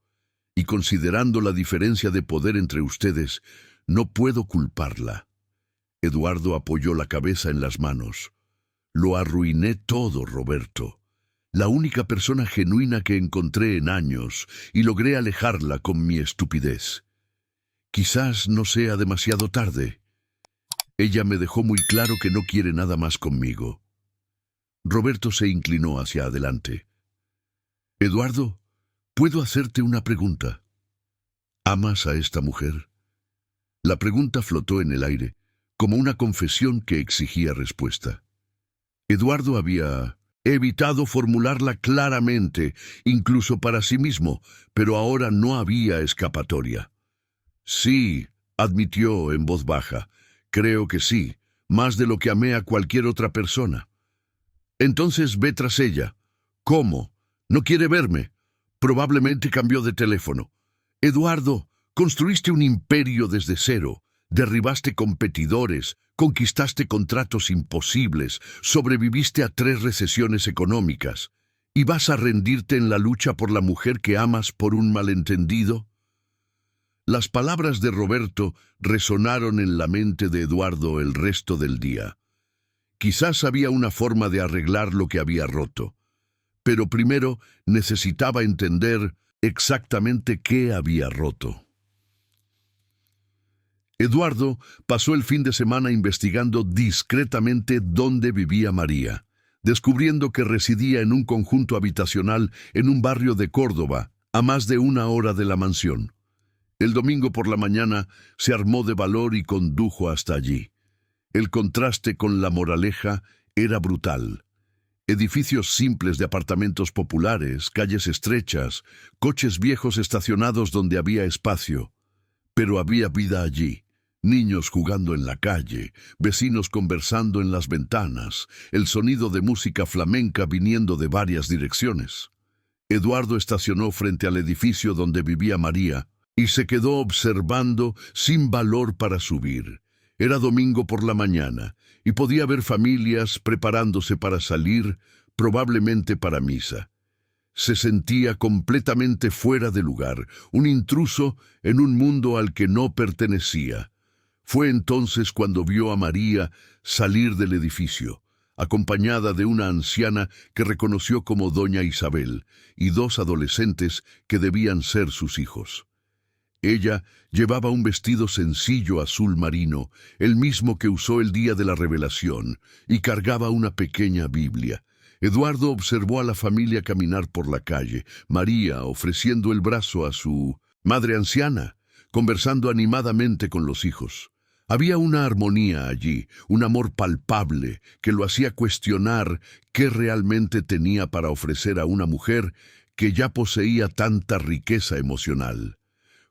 Y considerando la diferencia de poder entre ustedes, no puedo culparla. Eduardo apoyó la cabeza en las manos. Lo arruiné todo, Roberto. La única persona genuina que encontré en años, y logré alejarla con mi estupidez. Quizás no sea demasiado tarde. Ella me dejó muy claro que no quiere nada más conmigo. Roberto se inclinó hacia adelante. Eduardo, ¿puedo hacerte una pregunta? ¿Amas a esta mujer? La pregunta flotó en el aire, como una confesión que exigía respuesta. Eduardo había evitado formularla claramente, incluso para sí mismo, pero ahora no había escapatoria. Sí, admitió en voz baja, creo que sí, más de lo que amé a cualquier otra persona. Entonces ve tras ella. ¿Cómo? ¿No quiere verme? Probablemente cambió de teléfono. Eduardo, construiste un imperio desde cero. Derribaste competidores, conquistaste contratos imposibles, sobreviviste a 3 recesiones económicas. ¿Y vas a rendirte en la lucha por la mujer que amas por un malentendido? Las palabras de Roberto resonaron en la mente de Eduardo el resto del día. Quizás había una forma de arreglar lo que había roto, pero primero necesitaba entender exactamente qué había roto. Eduardo pasó el fin de semana investigando discretamente dónde vivía María, descubriendo que residía en un conjunto habitacional en un barrio de Córdoba, a más de 1 hora de la mansión. El domingo por la mañana se armó de valor y condujo hasta allí. El contraste con La Moraleja era brutal. Edificios simples de apartamentos populares, calles estrechas, coches viejos estacionados donde había espacio. Pero había vida allí. Niños jugando en la calle, vecinos conversando en las ventanas, el sonido de música flamenca viniendo de varias direcciones. Eduardo estacionó frente al edificio donde vivía María y se quedó observando sin valor para subir. Era domingo por la mañana y podía ver familias preparándose para salir, probablemente para misa. Se sentía completamente fuera de lugar, un intruso en un mundo al que no pertenecía. Fue entonces cuando vio a María salir del edificio, acompañada de una anciana que reconoció como Doña Isabel y 2 adolescentes que debían ser sus hijos. Ella llevaba un vestido sencillo azul marino, el mismo que usó el día de la revelación, y cargaba una pequeña Biblia. Eduardo observó a la familia caminar por la calle, María ofreciendo el brazo a su madre anciana, conversando animadamente con los hijos. Había una armonía allí, un amor palpable que lo hacía cuestionar qué realmente tenía para ofrecer a una mujer que ya poseía tanta riqueza emocional.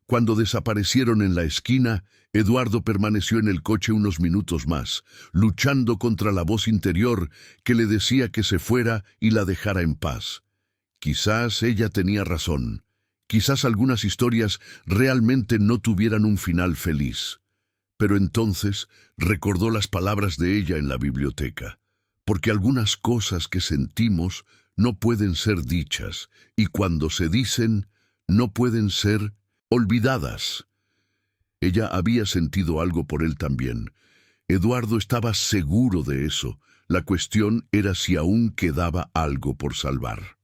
Cuando desaparecieron en la esquina, Eduardo permaneció en el coche unos minutos más, luchando contra la voz interior que le decía que se fuera y la dejara en paz. Quizás ella tenía razón. Quizás algunas historias realmente no tuvieran un final feliz. Pero entonces recordó las palabras de ella en la biblioteca, porque algunas cosas que sentimos no pueden ser dichas, y cuando se dicen, no pueden ser olvidadas. Ella había sentido algo por él también. Eduardo estaba seguro de eso. La cuestión era si aún quedaba algo por salvar.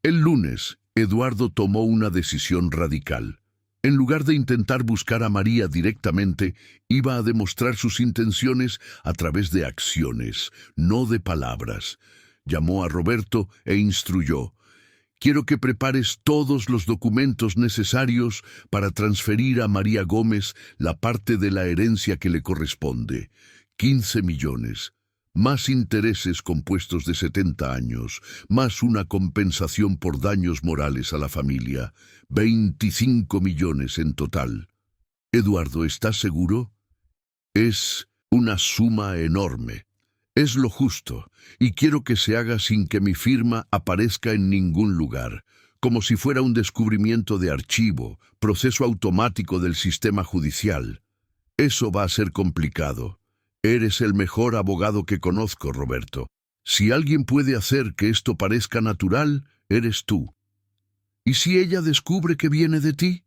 El lunes, Eduardo tomó una decisión radical. En lugar de intentar buscar a María directamente, iba a demostrar sus intenciones a través de acciones, no de palabras. Llamó a Roberto e instruyó: quiero que prepares todos los documentos necesarios para transferir a María Gómez la parte de la herencia que le corresponde. 15 millones. Más intereses compuestos de 70 años, más una compensación por daños morales a la familia. 25 millones en total. Eduardo, ¿estás seguro? Es una suma enorme. Es lo justo, y quiero que se haga sin que mi firma aparezca en ningún lugar, como si fuera un descubrimiento de archivo, proceso automático del sistema judicial. Eso va a ser complicado. Eres el mejor abogado que conozco, Roberto. Si alguien puede hacer que esto parezca natural, eres tú. ¿Y si ella descubre que viene de ti?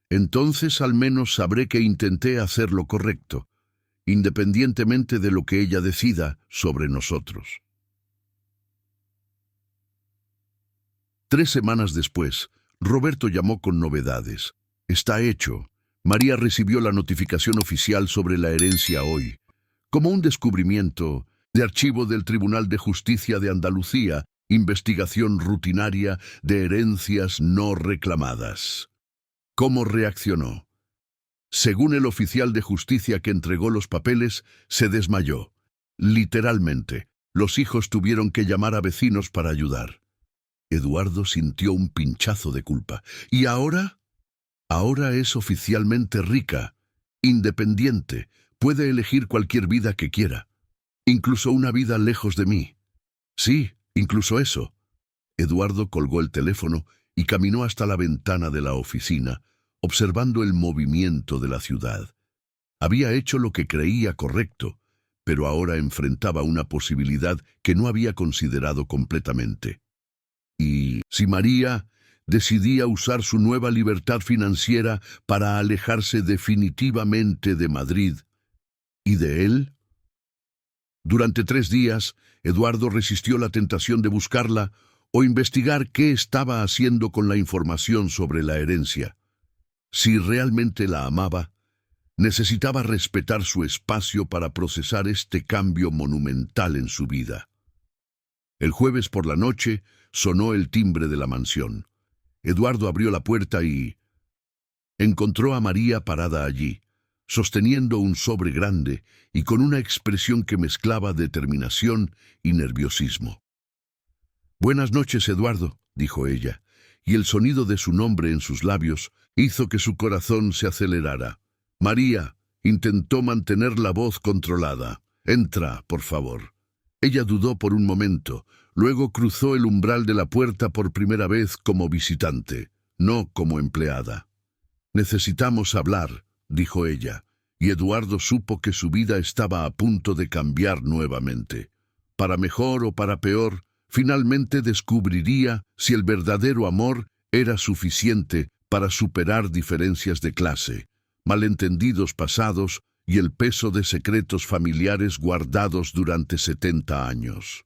Entonces al menos sabré que intenté hacer lo correcto, independientemente de lo que ella decida sobre nosotros. 3 semanas después, Roberto llamó con novedades. Está hecho. María recibió la notificación oficial sobre la herencia hoy, como un descubrimiento de archivo del Tribunal de Justicia de Andalucía, investigación rutinaria de herencias no reclamadas. ¿Cómo reaccionó? Según el oficial de justicia que entregó los papeles, se desmayó. Literalmente, los hijos tuvieron que llamar a vecinos para ayudar. Eduardo sintió un pinchazo de culpa. ¿Y ahora? Ahora es oficialmente rica, independiente, puede elegir cualquier vida que quiera, incluso una vida lejos de mí. Sí, incluso eso. Eduardo colgó el teléfono y caminó hasta la ventana de la oficina, observando el movimiento de la ciudad. Había hecho lo que creía correcto, pero ahora enfrentaba una posibilidad que no había considerado completamente. ¿Y si María decidía usar su nueva libertad financiera para alejarse definitivamente de Madrid y de él? Durante 3 días, Eduardo resistió la tentación de buscarla o investigar qué estaba haciendo con la información sobre la herencia. Si realmente la amaba, necesitaba respetar su espacio para procesar este cambio monumental en su vida. El jueves por la noche sonó el timbre de la mansión. Eduardo abrió la puerta y encontró a María parada allí, sosteniendo un sobre grande y con una expresión que mezclaba determinación y nerviosismo. «Buenas noches, Eduardo», dijo ella, y el sonido de su nombre en sus labios hizo que su corazón se acelerara. María intentó mantener la voz controlada. «Entra, por favor». Ella dudó por un momento, luego cruzó el umbral de la puerta por primera vez como visitante, no como empleada. «Necesitamos hablar», dijo ella, y Eduardo supo que su vida estaba a punto de cambiar nuevamente. Para mejor o para peor, finalmente descubriría si el verdadero amor era suficiente para superar diferencias de clase, malentendidos pasados y el peso de secretos familiares guardados durante 70 años.